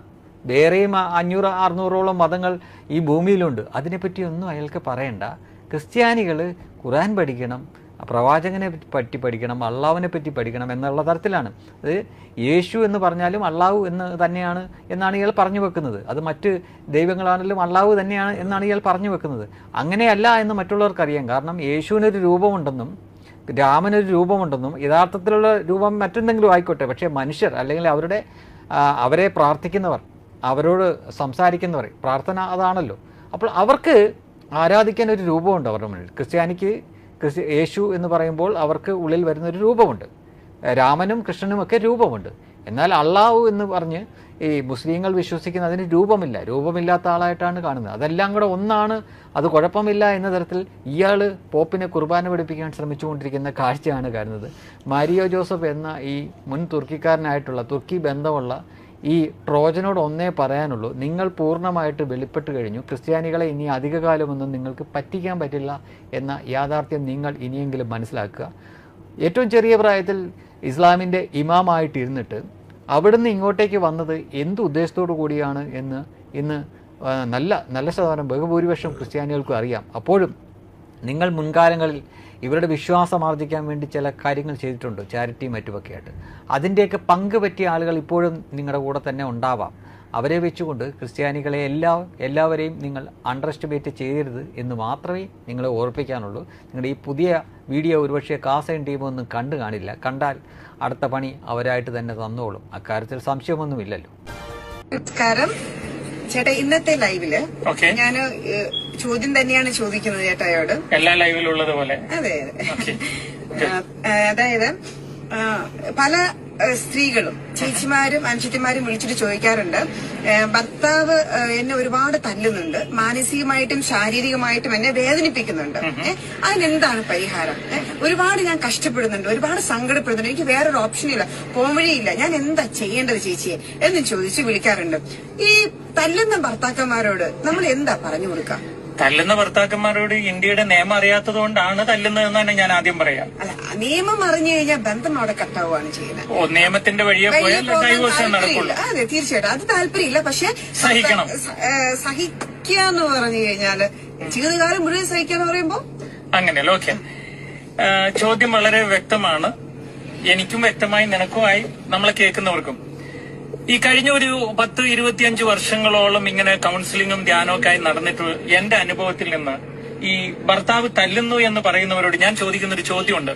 S7: വേറെയും 500-600ഓളം മതങ്ങൾ ഈ ഭൂമിയിലുണ്ട്. അതിനെപ്പറ്റിയൊന്നും അയാൾക്ക് പറയണ്ട. ക്രിസ്ത്യാനികൾ ഖുറാൻ പഠിക്കണം, പ്രവാചകനെ പറ്റി പഠിക്കണം, അള്ളാഹുവിനെ പറ്റി പഠിക്കണം എന്നുള്ള തരത്തിലാണ്. അത് യേശു എന്ന് പറഞ്ഞാലും അള്ളാഹു എന്ന് തന്നെയാണ് എന്നാണ് ഇയാൾ പറഞ്ഞു വെക്കുന്നത്. അത് മറ്റ് ദൈവങ്ങളാണെങ്കിലും അള്ളാഹു തന്നെയാണ് എന്നാണ് ഇയാൾ പറഞ്ഞു വെക്കുന്നത്. അങ്ങനെയല്ല എന്ന് മറ്റുള്ളവർക്കറിയാം. കാരണം യേശുവിനൊരു രൂപമുണ്ടെന്നും രാമനൊരു രൂപമുണ്ടെന്നും യഥാർത്ഥത്തിലുള്ള രൂപം മറ്റെന്തെങ്കിലും ആയിക്കോട്ടെ, പക്ഷേ മനുഷ്യർ അല്ലെങ്കിൽ അവരെ പ്രാർത്ഥിക്കുന്നവർ, അവരോട് സംസാരിക്കുന്നവർ, പ്രാർത്ഥന അതാണല്ലോ. അപ്പോൾ അവർക്ക് ആരാധിക്കാൻ ഒരു രൂപമുണ്ട് അവരുടെ മുന്നിൽ. യേശു എന്ന് പറയുമ്പോൾ അവർക്ക് ഉള്ളിൽ വരുന്നൊരു രൂപമുണ്ട്. രാമനും കൃഷ്ണനുമൊക്കെ രൂപമുണ്ട്. എന്നാൽ അള്ളാഹു എന്ന് പറഞ്ഞ് ഈ മുസ്ലിങ്ങൾ വിശ്വസിക്കുന്ന അതിന് രൂപമില്ല, രൂപമില്ലാത്ത ആളായിട്ടാണ് കാണുന്നത്. അതെല്ലാം കൂടെ ഒന്നാണ്, അത് കുഴപ്പമില്ല എന്ന തരത്തിൽ ഇയാൾ പോപ്പിനെ കുർബാന പഠിപ്പിക്കാൻ ശ്രമിച്ചുകൊണ്ടിരിക്കുന്ന കാഴ്ചയാണ് കാണുന്നത്. മാരിയോ ജോസഫ് എന്ന ഈ മുൻ തുർക്കിക്കാരനായിട്ടുള്ള, തുർക്കി ബന്ധമുള്ള ഈ ട്രോജനോട് ഒന്നേ പറയാനുള്ളൂ, നിങ്ങൾ പൂർണ്ണമായിട്ട് വെളിപ്പെട്ട് കഴിഞ്ഞു. ക്രിസ്ത്യാനികളെ ഇനി അധികകാലമൊന്നും നിങ്ങൾക്ക് പറ്റിക്കാൻ പറ്റില്ല എന്ന യാഥാർത്ഥ്യം നിങ്ങൾ ഇനിയെങ്കിലും മനസ്സിലാക്കുക. ഏറ്റവും ചെറിയ പ്രായത്തിൽ ഇസ്ലാമിൻ്റെ ഇമാമായിട്ടിരുന്നിട്ട് അവിടുന്ന് ഇങ്ങോട്ടേക്ക് വന്നത് എന്ത് ഉദ്ദേശത്തോടു കൂടിയാണ് എന്ന് ഇന്ന് നല്ല ശതമാനം ബഹുഭൂരിപക്ഷം ക്രിസ്ത്യാനികൾക്കും അറിയാം. അപ്പോഴും നിങ്ങൾ മുൻകാലങ്ങളിൽ ഇവരുടെ വിശ്വാസം ആർജിക്കാൻ വേണ്ടി ചില കാര്യങ്ങൾ ചെയ്തിട്ടുണ്ട്, ചാരിറ്റിയും മറ്റുമൊക്കെ ആയിട്ട്. അതിൻ്റെയൊക്കെ പങ്ക് പറ്റിയ ആളുകൾ ഇപ്പോഴും നിങ്ങളുടെ കൂടെ തന്നെ ഉണ്ടാവാം. അവരെ വെച്ചുകൊണ്ട് ക്രിസ്ത്യാനികളെ എല്ലാവരെയും നിങ്ങൾ അണ്ടർ എസ്റ്റിമേറ്റ് ചെയ്യരുത് എന്ന് മാത്രമേ നിങ്ങളെ ഓർപ്പിക്കാനുള്ളൂ. നിങ്ങളുടെ ഈ പുതിയ വീഡിയോ ഒരുപക്ഷെ കാസയും ടീമും ഒന്നും കണ്ടു കാണില്ല. കണ്ടാൽ അടുത്ത പണി അവരായിട്ട് തന്നെ തന്നോളും. അക്കാര്യത്തിൽ സംശയമൊന്നുമില്ലല്ലോ.
S1: നമസ്കാരം ചേട്ടാ. ഇന്നത്തെ ലൈവില് ഞാൻ ചോദ്യം തന്നെയാണ് ചോദിക്കുന്നത് ചേട്ടായോട്, എല്ലാ ലൈവിലുള്ളത് പോലെ. അതെ. അതായത് പല സ്ത്രീകളും ചേച്ചിമാരും അനുചിത്യമാരും വിളിച്ചിട്ട് ചോദിക്കാറുണ്ട്, ഭർത്താവ് എന്നെ ഒരുപാട് തല്ലുന്നുണ്ട്, മാനസികമായിട്ടും ശാരീരികമായിട്ടും എന്നെ വേദനിപ്പിക്കുന്നുണ്ട്, അതിനെന്താണ് പരിഹാരം? ഒരുപാട് ഞാൻ കഷ്ടപ്പെടുന്നുണ്ട്, ഒരുപാട് സങ്കടപ്പെടുന്നുണ്ട്, എനിക്ക് വേറൊരു ഓപ്ഷനില്ല, പോംവഴിയില്ല, ഞാൻ എന്താ ചെയ്യേണ്ടത് ചേച്ചിയെ എന്ന് ചോദിച്ച് വിളിക്കാറുണ്ട്. ഈ തല്ലുന്ന ഭർത്താക്കന്മാരോട് നമ്മൾ എന്താ പറഞ്ഞു കൊടുക്കാം?
S2: തല്ലുന്ന ഭർത്താക്കന്മാരോട് ഇന്ത്യയുടെ നിയമം അറിയാത്തത് കൊണ്ടാണ് തല്ലുന്നതെന്ന് തന്നെ ഞാൻ ആദ്യം പറയാം.
S1: അല്ല, നിയമം അറിഞ്ഞു കഴിഞ്ഞാൽ ബന്ധം അവിടെ കട്ടാവുകയാണ് ചെയ്യുന്നത്.
S2: നിയമത്തിന്റെ വഴിയെ പോയാൽ ഡൈവോഴ്സ് നടക്കുള്ളൂ.
S1: അതെ, തീർച്ചയായിട്ടും അത് താല്പര്യമില്ല. പക്ഷെ
S2: സഹിക്കണം.
S1: സഹിക്കാന്ന് പറഞ്ഞു കഴിഞ്ഞാല് ജീവിതകാലം മുഴുവൻ സഹിക്കാന്ന് പറയുമ്പോ
S2: അങ്ങനെയല്ല. ഓക്കെ, ചോദ്യം വളരെ വ്യക്തമാണ്. എനിക്കും വ്യക്തമായി, നിനക്കുമായി, നമ്മളെ കേൾക്കുന്നവർക്കും. ഈ കഴിഞ്ഞ ഒരു 10-25 വർഷങ്ങളോളം ഇങ്ങനെ കൗൺസിലിങ്ങും ധ്യാനമൊക്കെ ആയി നടന്നിട്ട് എന്റെ അനുഭവത്തിൽ നിന്ന് ഈ ഭർത്താവ് തല്ലുന്നു എന്ന് പറയുന്നവരോട് ഞാൻ ചോദിക്കുന്ന ഒരു ചോദ്യമുണ്ട്.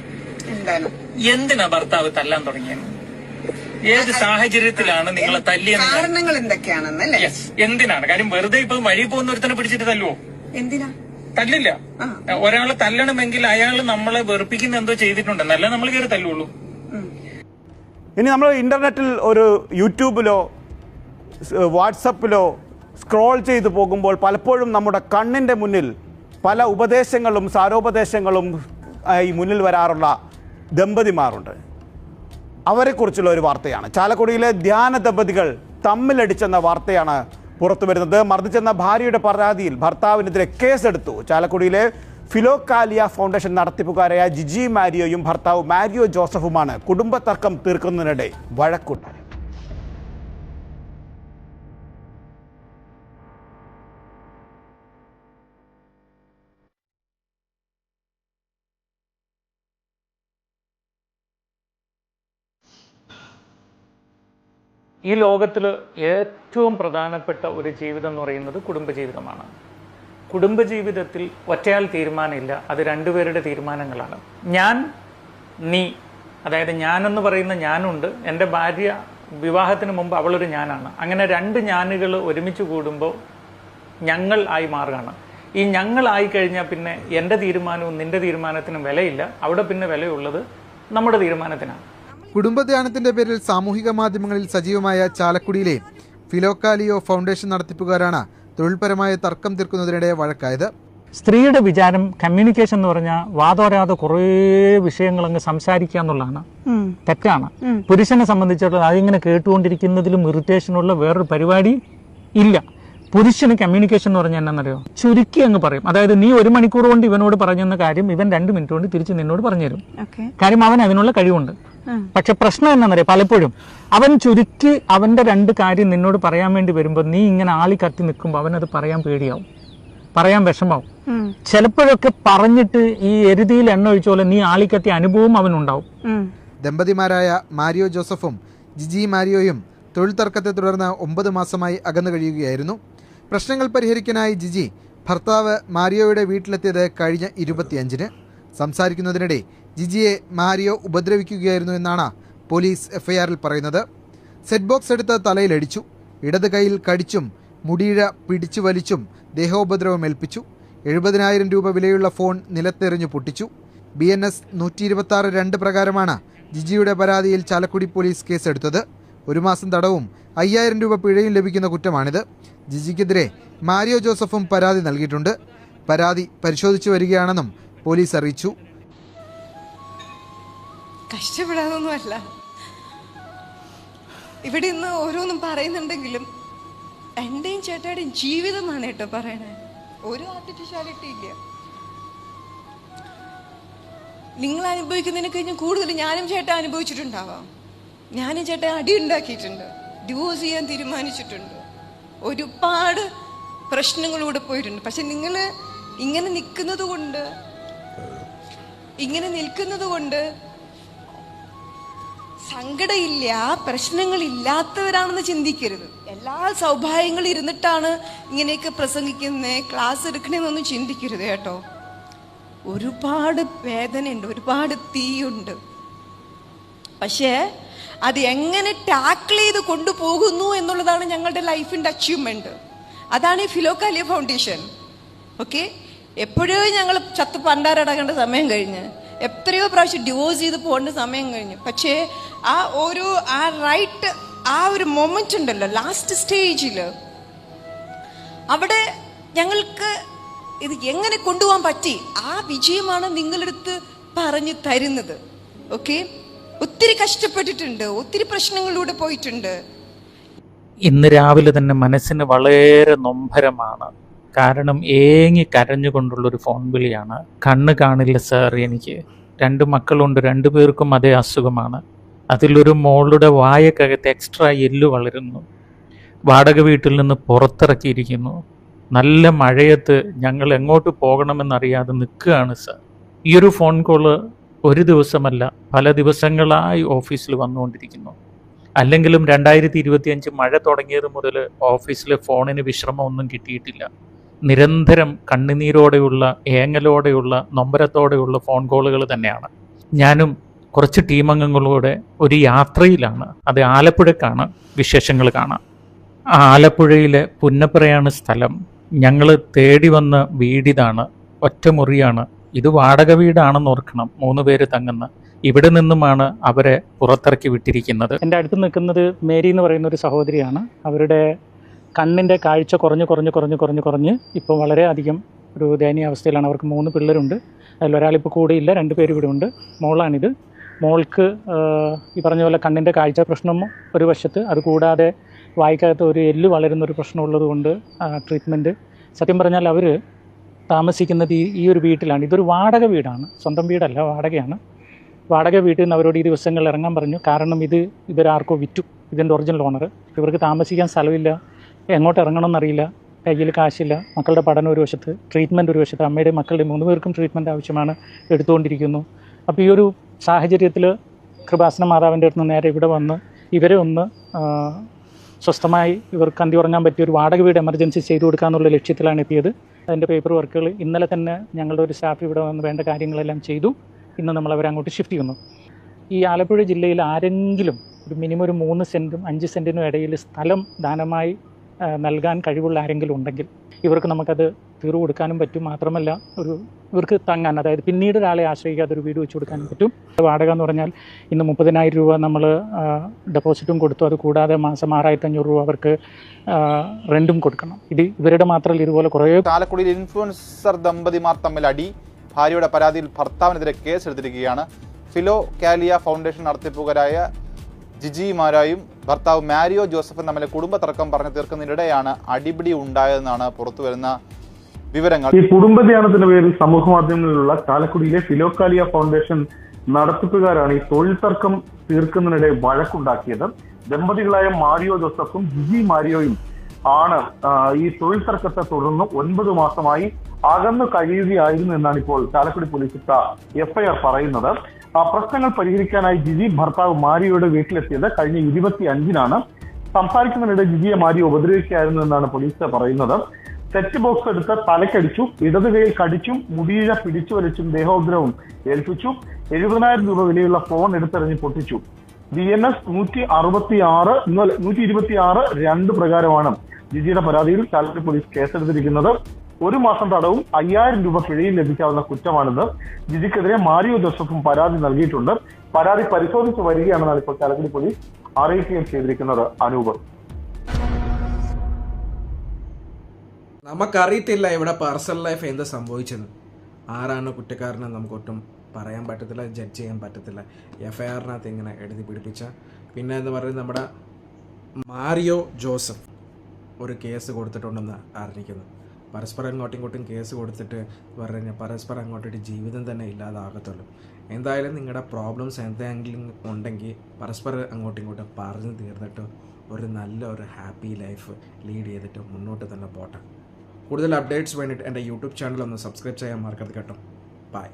S1: എന്താണ്?
S2: എന്തിനാ ഭർത്താവ് തല്ലാൻ തുടങ്ങിയത്? ഏത് സാഹചര്യത്തിലാണ് നിങ്ങളെ തല്ലിയെന്ന്?
S1: കാരണങ്ങൾ എന്തൊക്കെയാണെന്നല്ലേ?
S2: യെസ്, എന്തിനാണ്? കാര്യം വെറുതെ ഇപ്പൊ വഴി പോകുന്ന ഒരുത്തനെ പിടിച്ചിട്ട് തല്ലുവോ?
S1: എന്തിനാ
S2: തല്ലില്ല. ഒരാളെ തല്ലണമെങ്കിൽ അയാൾ നമ്മളെ വെറുപ്പിക്കുന്ന എന്തോ ചെയ്തിട്ടുണ്ടെന്നല്ല നമ്മൾ കയറി തല്ലുള്ളൂ.
S8: ഇനി നമ്മൾ ഇന്റർനെറ്റിൽ ഒരു യൂട്യൂബിലോ വാട്സപ്പിലോ സ്ക്രോൾ ചെയ്തു പോകുമ്പോൾ പലപ്പോഴും നമ്മുടെ കണ്ണിൻ്റെ മുന്നിൽ പല ഉപദേശങ്ങളും സാരോപദേശങ്ങളും ഈ മുന്നിൽ വരാറുള്ള ദമ്പതിമാരുണ്ട്. അവരെക്കുറിച്ചുള്ള ഒരു വാർത്തയാണ്. ചാലക്കുടിയിലെ ധ്യാന ദമ്പതികൾ തമ്മിലടിച്ചെന്ന വാർത്തയാണ് പുറത്തു വരുന്നത്. മർദ്ദിച്ചെന്ന ഭാര്യയുടെ പരാതിയിൽ ഭർത്താവിനെതിരെ കേസെടുത്തു. ചാലക്കുടിയിലെ ഫിലോകാലിയ ഫൗണ്ടേഷൻ നടത്തിപ്പുകാരായ ജിജി മാരിയോയും ഭർത്താവ് മാരിയോ ജോസഫുമാണ് കുടുംബ തർക്കം തീർക്കുന്നതിനിടെ വഴക്കുണ്ടായത്.
S2: ഈ ലോകത്തിൽ ഏറ്റവും പ്രധാനപ്പെട്ട ഒരു ജീവിതം എന്ന് പറയുന്നത് കുടുംബജീവിതമാണ്. കുടുംബജീവിതത്തിൽ ഒറ്റയാൾ തീരുമാനമില്ല, അത് രണ്ടുപേരുടെ തീരുമാനങ്ങളാണ്. ഞാൻ, നീ, അതായത് ഞാനെന്ന് പറയുന്ന ഞാനുണ്ട്, എൻ്റെ ഭാര്യ വിവാഹത്തിന് മുമ്പ് അവളൊരു ഞാനാണ്. അങ്ങനെ രണ്ട് ഞാനുകൾ ഒരുമിച്ച് കൂടുമ്പോൾ ഞങ്ങൾ ആയി മാറുകയാണ്. ഈ ഞങ്ങളായി കഴിഞ്ഞാൽ പിന്നെ എൻ്റെ തീരുമാനവും നിൻ്റെ തീരുമാനത്തിനും വിലയില്ല. അവിടെ പിന്നെ വിലയുള്ളത് നമ്മുടെ തീരുമാനത്തിനാണ്.
S9: കുടുംബധ്യാനത്തിന്റെ പേരിൽ സാമൂഹിക മാധ്യമങ്ങളിൽ സജീവമായ ചാലക്കുടിയിലെ ഫിലോകാലിയോ ഫൗണ്ടേഷൻ നടത്തിപ്പുകാരാണ് തൊഴിൽപരമായ തർക്കം തീർക്കുന്നതിനിടെ വഴക്കായത്.
S2: സ്ത്രീയുടെ വിചാരം കമ്മ്യൂണിക്കേഷൻ എന്ന് പറഞ്ഞാൽ വാതോരാതെ കുറേ വിഷയങ്ങൾ അങ്ങ് സംസാരിക്കുക എന്നുള്ളതാണ്. തെറ്റാണ്. പുരുഷനെ സംബന്ധിച്ചിടത്തോളം അതിങ്ങനെ കേട്ടുകൊണ്ടിരിക്കുന്നതിലും ഇറിറ്റേഷനുള്ള വേറൊരു പരിപാടി ഇല്ല. പുരുഷന് കമ്മ്യൂണിക്കേഷൻ എന്ന് പറഞ്ഞാൽ എന്നാണെന്നറിയോ? ചുരുക്കി അങ്ങ് പറയും. അതായത് നീ 1 മണിക്കൂർ കൊണ്ട് ഇവനോട് പറഞ്ഞെന്ന കാര്യം ഇവൻ 2 മിനിറ്റ് കൊണ്ട് തിരിച്ച് നിന്നോട് പറഞ്ഞു തരും. കാര്യം അവൻ അതിനുള്ള കഴിവുണ്ട്. പക്ഷെ പ്രശ്നം എന്നാന്നറിയാം, പലപ്പോഴും അവൻ ചുരുക്കി അവന്റെ 2 കാര്യം നിന്നോട് പറയാൻ വേണ്ടി വരുമ്പോൾ നീ ഇങ്ങനെ ആളി കത്തി നിൽക്കുമ്പോൾ അവനത് പറയാൻ പേടിയാവും, പറയാൻ വിഷമാവും. ചിലപ്പോഴൊക്കെ പറഞ്ഞിട്ട് ഈ എരുതിയിൽ എണ്ണ ഒഴിച്ച പോലെ നീ ആളിക്കത്തിയ അനുഭവം അവനുണ്ടാവും.
S9: ദമ്പതിമാരായ മാരിയോ ജോസഫും ജിജി മാരിയോയും തൊഴിൽ തർക്കത്തെ തുടർന്ന് 9 മാസമായി അകന്നു കഴിയുകയായിരുന്നു. പ്രശ്നങ്ങൾ പരിഹരിക്കാനായി ജിജി ഭർത്താവ് മാരിയോയുടെ വീട്ടിലെത്തിയത് കഴിഞ്ഞ 25-ന്. സംസാരിക്കുന്നതിനിടെ ജിജിയെ മാരിയോ ഉപദ്രവിക്കുകയായിരുന്നു എന്നാണ് പോലീസ് എഫ്ഐആറിൽ പറയുന്നത്. സെറ്റ് ബോക്സ് എടുത്ത് തലയിലടിച്ചു, ഇടത് കൈയിൽ കടിച്ചും മുടിയിഴ പിടിച്ചു വലിച്ചും ദേഹോപദ്രവം ഏൽപ്പിച്ചു. 70,000 രൂപ വിലയുള്ള ഫോൺ നിലത്തെറിഞ്ഞു പൊട്ടിച്ചു. BNS 126(2) പ്രകാരമാണ് ജിജിയുടെ പരാതിയിൽ ചാലക്കുടി പോലീസ് കേസെടുത്തത്. 1 മാസം തടവും 5,000 രൂപ പിഴയും ലഭിക്കുന്ന കുറ്റമാണിത്. ജിജിക്കെതിരെ മാരിയോ ജോസഫും പരാതി നൽകിയിട്ടുണ്ട്. പരാതി പരിശോധിച്ചു വരികയാണെന്നും പോലീസ് അറിയിച്ചു.
S5: കഷ്ടപ്പെടാതൊന്നുമല്ല, ഇവിടെ ഇന്ന് ഓരോന്നും പറയുന്നുണ്ടെങ്കിലും എന്റെയും ചേട്ടായുടെയും ജീവിതമാണ് കേട്ടോ പറയണേ. ഒരു ആർട്ടിഫിഷ്യാലിറ്റി ഇല്ല. നിങ്ങൾ അനുഭവിക്കുന്നതിനെ കഴിഞ്ഞ് കൂടുതൽ ഞാനും ചേട്ടൻ അനുഭവിച്ചിട്ടുണ്ടാവാം. ഞാനും ചേട്ടൻ അടി ഉണ്ടാക്കിയിട്ടുണ്ട്, ഡിവോഴ്സ് ചെയ്യാൻ തീരുമാനിച്ചിട്ടുണ്ട്, ഒരുപാട് പ്രശ്നങ്ങളിലൂടെ പോയിട്ടുണ്ട്. പക്ഷെ നിങ്ങൾ ഇങ്ങനെ നിൽക്കുന്നത് കൊണ്ട് സങ്കടമില്ല, പ്രശ്നങ്ങളില്ലാത്തവരാണെന്ന് ചിന്തിക്കരുത്. എല്ലാ സൗഭാഗ്യങ്ങളും ഇരുന്നിട്ടാണ് ഇങ്ങനെയൊക്കെ പ്രസംഗിക്കുന്നത്, ക്ലാസ് എടുക്കണമെന്നൊന്നും ചിന്തിക്കരുത് കേട്ടോ. ഒരുപാട് വേദനയുണ്ട്, ഒരുപാട് തീയുണ്ട്. പക്ഷേ അത് എങ്ങനെ ടാക്കിൾ ചെയ്ത് കൊണ്ടുപോകുന്നു എന്നുള്ളതാണ് ഞങ്ങളുടെ ലൈഫിൻ്റെ അച്ചീവ്മെന്റ്. അതാണ് ഈ ഫിലോകാലിയ ഫൗണ്ടേഷൻ. ഓക്കെ, എപ്പോഴോ ഞങ്ങൾ ചത്ത് പണ്ടാരടക്കേണ്ട സമയം കഴിഞ്ഞ്, എത്രയോ പ്രാവശ്യം ഡിവോഴ്സ് ചെയ്ത് പോകേണ്ട സമയം കഴിഞ്ഞു. പക്ഷേ ആ ഒരു മൊമെന്റ് ഉണ്ടല്ലോ, ലാസ്റ്റ് സ്റ്റേജിൽ, അവിടെ ഞങ്ങൾക്ക് ഇത് എങ്ങനെ കൊണ്ടുപോകാൻ പറ്റി, ആ വിജയമാണ് നിങ്ങളെടുത്ത് പറഞ്ഞു തരുന്നത്. ഓക്കെ, ഒത്തിരി കഷ്ടപ്പെട്ടിട്ടുണ്ട്, ഒത്തിരി പ്രശ്നങ്ങളിലൂടെ പോയിട്ടുണ്ട്.
S2: ഇന്ന് രാവിലെ തന്നെ മനസ്സിന് വളരെ നൊമ്പരമാണ്. കാരണം ഏങ്ങി കരഞ്ഞുകൊണ്ടുള്ളൊരു ഫോൺ വിളിയാണ്. കണ്ണ് കാണില്ല സാർ, എനിക്ക് 2 മക്കളുണ്ട്, 2 പേർക്കും അതേ അസുഖമാണ്. അതിലൊരു മോളുടെ വായക്കകത്ത് എക്സ്ട്രാ എല്ല് വളരുന്നു. വാടക വീട്ടിൽ നിന്ന് പുറത്തിറക്കിയിരിക്കുന്നു. നല്ല മഴയത്ത് ഞങ്ങൾ എങ്ങോട്ട് പോകണമെന്നറിയാതെ നിൽക്കുകയാണ് സാർ. ഈ ഒരു ഫോൺ കോള് ഒരു ദിവസമല്ല, പല ദിവസങ്ങളായി ഓഫീസിൽ വന്നുകൊണ്ടിരിക്കുന്നു. അല്ലെങ്കിലും 2025 മഴ തുടങ്ങിയത് മുതൽ ഓഫീസിലെ ഫോണിന് വിശ്രമമൊന്നും കിട്ടിയിട്ടില്ല. നിരന്തരം കണ്ണുനീരോടെയുള്ള, ഏങ്ങലോടെയുള്ള, നൊമ്പരത്തോടെയുള്ള ഫോൺ കോളുകൾ തന്നെയാണ്. ഞാനും കുറച്ച് ടീമംഗങ്ങളോടെ ഒരു യാത്രയിലാണ്. അത് ആലപ്പുഴക്കാണ്. വിശേഷങ്ങൾ കാണാം. ആലപ്പുഴയിലെ പുന്നപ്പറയാണ് സ്ഥലം. ഞങ്ങൾ തേടി വന്ന വീടിതാണ്. ഒറ്റമുറിയാണ്. ഇത് വാടക വീടാണെന്ന് ഓർക്കണം. 3 പേര് തങ്ങുന്ന. ഇവിടെ നിന്നുമാണ് അവരെ പുറത്തിറക്കി വിട്ടിരിക്കുന്നത്. എൻ്റെ അടുത്ത് നിൽക്കുന്നത് മേരി എന്ന് പറയുന്ന ഒരു സഹോദരിയാണ്. അവരുടെ കണ്ണിൻ്റെ കാഴ്ച കുറഞ്ഞ് ഇപ്പോൾ വളരെയധികം ഒരു ദയനീയ അവസ്ഥയിലാണ്. അവർക്ക് 3 പിള്ളേരുണ്ട്. അതിലൊരാളിപ്പോൾ കൂടെയില്ല, 2 പേര് ഇവിടെ ഉണ്ട്. മോളാണിത്. മോൾക്ക് ഈ പറഞ്ഞ പോലെ കണ്ണിൻ്റെ കാഴ്ച പ്രശ്നം ഒരു വശത്ത്, അതുകൂടാതെ വായിക്കകത്ത് ഒരു എല്ല് വളരുന്നൊരു പ്രശ്നമുള്ളത് കൊണ്ട് ട്രീറ്റ്മെൻറ്റ്. സത്യം പറഞ്ഞാൽ അവർ താമസിക്കുന്നത് ഈ ഒരു വീട്ടിലാണ്. ഇതൊരു വാടക വീടാണ്, സ്വന്തം വീടല്ല, വാടകയാണ്. വാടക വീട്ടിൽ നിന്ന് അവരോട് ഈ ദിവസങ്ങളിൽ ഇറങ്ങാൻ പറഞ്ഞു. കാരണം ഇവരാർക്കോ വിറ്റു, ഇതിൻ്റെ ഒറിജിനൽ ഓണർ. ഇവർക്ക് താമസിക്കാൻ സ്ഥലമില്ല, എങ്ങോട്ട് ഇറങ്ങണമെന്നറിയില്ല, കയ്യിൽ കാശില്ല, മക്കളുടെ പഠനം ഒരു വശത്ത്, ട്രീറ്റ്മെൻറ്റ് ഒരു വശത്ത്, അമ്മയുടെയും മക്കളുടെയും 3 പേർക്കും ട്രീറ്റ്മെൻറ്റ് ആവശ്യമാണ്, എടുത്തുകൊണ്ടിരിക്കുന്നു. അപ്പോൾ ഈ ഒരു സാഹചര്യത്തിൽ കൃപാസന മാതാവിൻ്റെ അടുത്ത് നേരെ ഇവിടെ വന്ന് ഇവരെ ഒന്ന് സ്വസ്ഥമായി ഇവർക്ക് അന്തി ഉറങ്ങാൻ പറ്റിയ ഒരു വാടക വീട് എമർജൻസി ചെയ്തു കൊടുക്കാമെന്നുള്ള ലക്ഷ്യത്തിലാണ് എത്തിയത്. അതിൻ്റെ പേപ്പർ വർക്കുകൾ ഇന്നലെ തന്നെ ഞങ്ങളുടെ ഒരു സ്റ്റാഫ് ഇവിടെ വന്ന് വേണ്ട കാര്യങ്ങളെല്ലാം ചെയ്തു. ഇന്ന് നമ്മൾ അവരെ അങ്ങോട്ട് ഷിഫ്റ്റ് ചെയ്യുന്നു. ഈ ആലപ്പുഴ ജില്ലയിൽ ആരെങ്കിലും ഒരു മിനിമം ഒരു 3 സെൻറ്റും 5 സെൻറ്റിനും ഇടയിൽ സ്ഥലം ദാനമായി നൽകാൻ കഴിവുള്ള ആരെങ്കിലും ഉണ്ടെങ്കിൽ ഇവർക്ക് നമുക്കത് തീർവ് കൊടുക്കാനും പറ്റും. മാത്രമല്ല ഇവർക്ക് തങ്ങാൻ, അതായത് പിന്നീട് ഒരാളെ ആശ്രയിക്കാതെ ഒരു വീട് വെച്ച് കൊടുക്കാനും പറ്റും. വാടക എന്ന് പറഞ്ഞാൽ ഇന്ന് 30,000 രൂപ നമ്മൾ ഡെപ്പോസിറ്റും കൊടുത്തു. അത് കൂടാതെ മാസം 6,500 രൂപ അവർക്ക് റെൻറ്റും കൊടുക്കണം. ഇവരുടെ മാത്രമല്ല, ഇതുപോലെ കുറേ.
S3: ചാലക്കുടിയിൽ ഇൻഫ്ലുവൻസർ ദമ്പതിമാർ തമ്മിൽ അടി. ഭാര്യയുടെ പരാതിയിൽ ഭർത്താവിനെതിരെ കേസെടുത്തിരിക്കുകയാണ്. ഫിലോ കാലിയ ഫൗണ്ടേഷൻ നടത്തിപ്പുകാരായ ജിജി മാരായും ഭർത്താവ് മാരിയോ ജോസഫും തമ്മിലെ കുടുംബ തർക്കം പറഞ്ഞു തീർക്കുന്നതിനിടെയാണ് അടിപിടി ഉണ്ടായതെന്നാണ് പുറത്തുവരുന്ന വിവരങ്ങൾ.
S4: ഈ കുടുംബധ്യാനത്തിന്റെ പേരിൽ സമൂഹ മാധ്യമങ്ങളിലുള്ള ചാലക്കുടിയിലെ ഫിലോ കാലിയ ഫൗണ്ടേഷൻ നടത്തിപ്പുകാരാണ് ഈ തൊഴിൽ തർക്കം തീർക്കുന്നതിനിടെ വഴക്കുണ്ടാക്കിയത്. ദമ്പതികളായ മാരിയോ ജോസഫും ജിജി മാരിയോയും ആണ് ഈ തൊഴിൽ തർക്കത്തെ തുടർന്ന് 9 മാസമായി അകന്നു കഴിയുകയായിരുന്നു എന്നാണ് ഇപ്പോൾ ചാലക്കുടി പോലീസ് എഫ്ഐആർ പറയുന്നത്. പ്രശ്നങ്ങൾ പരിഹരിക്കാനായി ജിജി ഭർത്താവ് മാരിയോയുടെ വീട്ടിലെത്തിയത് കഴിഞ്ഞ 25-നാണ്. സംസാരിക്കുന്നതിനിടെ ജിജിയെ മാരിയോ ഉപദ്രവിക്കുകയായിരുന്നു എന്നാണ് പോലീസ് പറയുന്നത്. സെറ്റ് ബോക്സ് എടുത്ത് തലക്കടിച്ചു, ഇടത് കൈയിൽ കടിച്ചും മുടിയിഴ പിടിച്ചു വലിച്ചും ദേഹോദ്രവം ഏൽപ്പിച്ചു. 70,000 രൂപ വിലയുള്ള ഫോൺ എടുത്തെറിഞ്ഞ് പൊട്ടിച്ചു. BNS 126(2) പ്രകാരമാണ് ജിജിയുടെ പരാതിയിൽ ചാലക്കുടി പോലീസ് കേസെടുത്തിരിക്കുന്നത്. 1 മാസം തടവും 5,000 രൂപ പിഴയും ലഭിക്കാവുന്ന കുറ്റമാണിത്. ജിജിക്കെതിരെ മാരിയോ ജോസഫും പരാതി നൽകിയിട്ടുണ്ട്. പരാതി പരിശോധിച്ച് വരികയാണെന്നാണ് ഇപ്പോൾ ചാലക്കുടി പോലീസ് അറിയിക്കുകയും ചെയ്തിരിക്കുന്നത്. അനൂപ്,
S6: നമുക്കറിയത്തില്ല ഇവിടെ പേഴ്സണൽ ലൈഫ് എന്താ സംഭവിച്ചത്, ആരാണ് കുറ്റക്കാരനെന്ന് നമുക്കൊട്ടും പറയാൻ പറ്റത്തില്ല, ജഡ്ജ് ചെയ്യാൻ പറ്റത്തില്ല. എഫ്ഐആറിനകത്ത് ഇങ്ങനെ എഴുതി പിടിപ്പിച്ച. പിന്നെ എന്ന് പറയുന്നത് നമ്മുടെ മാരിയോ ജോസഫ് ഒരു കേസ് കൊടുത്തിട്ടുണ്ടെന്ന് അറിയിക്കുന്നു. പരസ്പരം ഇങ്ങോട്ടും കേസ് കൊടുത്തിട്ട് പറഞ്ഞാൽ പരസ്പരം അങ്ങോട്ടൊരു ജീവിതം തന്നെ ഇല്ലാതാകത്തുള്ളൂ. എന്തായാലും നിങ്ങളുടെ പ്രോബ്ലംസ് എന്തെങ്കിലും ഉണ്ടെങ്കിൽ പരസ്പരം അങ്ങോട്ടും പറഞ്ഞു തീർന്നിട്ട് ഒരു നല്ലൊരു ഹാപ്പി ലൈഫ് ലീഡ് ചെയ്തിട്ട് മുന്നോട്ട് തന്നെ പോട്ടെ. കൂടുതൽ അപ്ഡേറ്റ്സ് വേണ്ടിയിട്ട് എൻ്റെ യൂട്യൂബ് ചാനൽ ഒന്ന് സബ്സ്ക്രൈബ് ചെയ്യാൻ മറക്കരുത് കേട്ടോ. ബൈ.